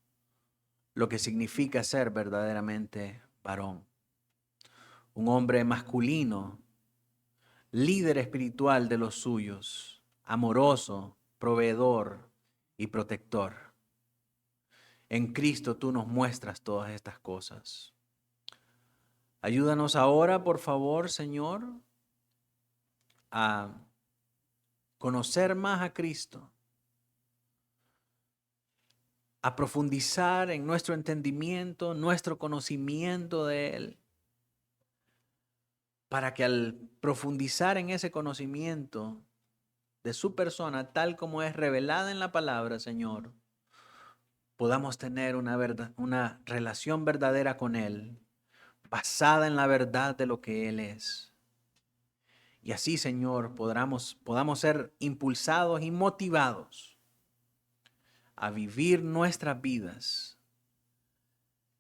lo que significa ser verdaderamente varón. Un hombre masculino, líder espiritual de los suyos, amoroso, proveedor y protector. En Cristo tú nos muestras todas estas cosas. Ayúdanos ahora, por favor, Señor, a conocer más a Cristo, a profundizar en nuestro entendimiento, nuestro conocimiento de Él, para que al profundizar en ese conocimiento de su persona, tal como es revelada en la palabra, Señor, podamos tener una relación verdadera con Él, basada en la verdad de lo que Él es. Y así, Señor, podamos ser impulsados y motivados a vivir nuestras vidas,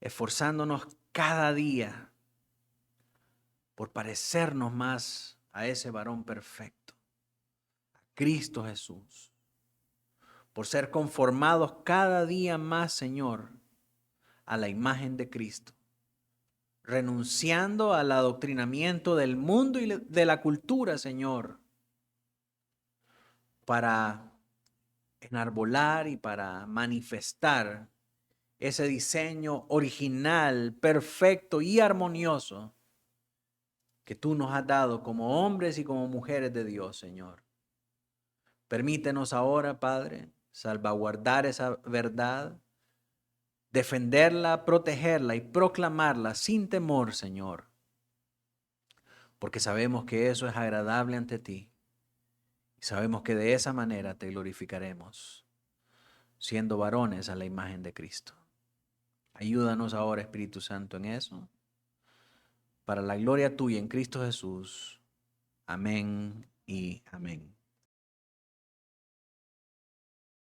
esforzándonos cada día por parecernos más a ese varón perfecto. Cristo Jesús, por ser conformados cada día más, Señor, a la imagen de Cristo, renunciando al adoctrinamiento del mundo y de la cultura, Señor, para enarbolar y para manifestar ese diseño original, perfecto y armonioso que tú nos has dado como hombres y como mujeres de Dios, Señor. Permítenos ahora, Padre, salvaguardar esa verdad, defenderla, protegerla y proclamarla sin temor, Señor, porque sabemos que eso es agradable ante ti y sabemos que de esa manera te glorificaremos, siendo varones a la imagen de Cristo. Ayúdanos ahora, Espíritu Santo, en eso, para la gloria tuya en Cristo Jesús. Amén y amén.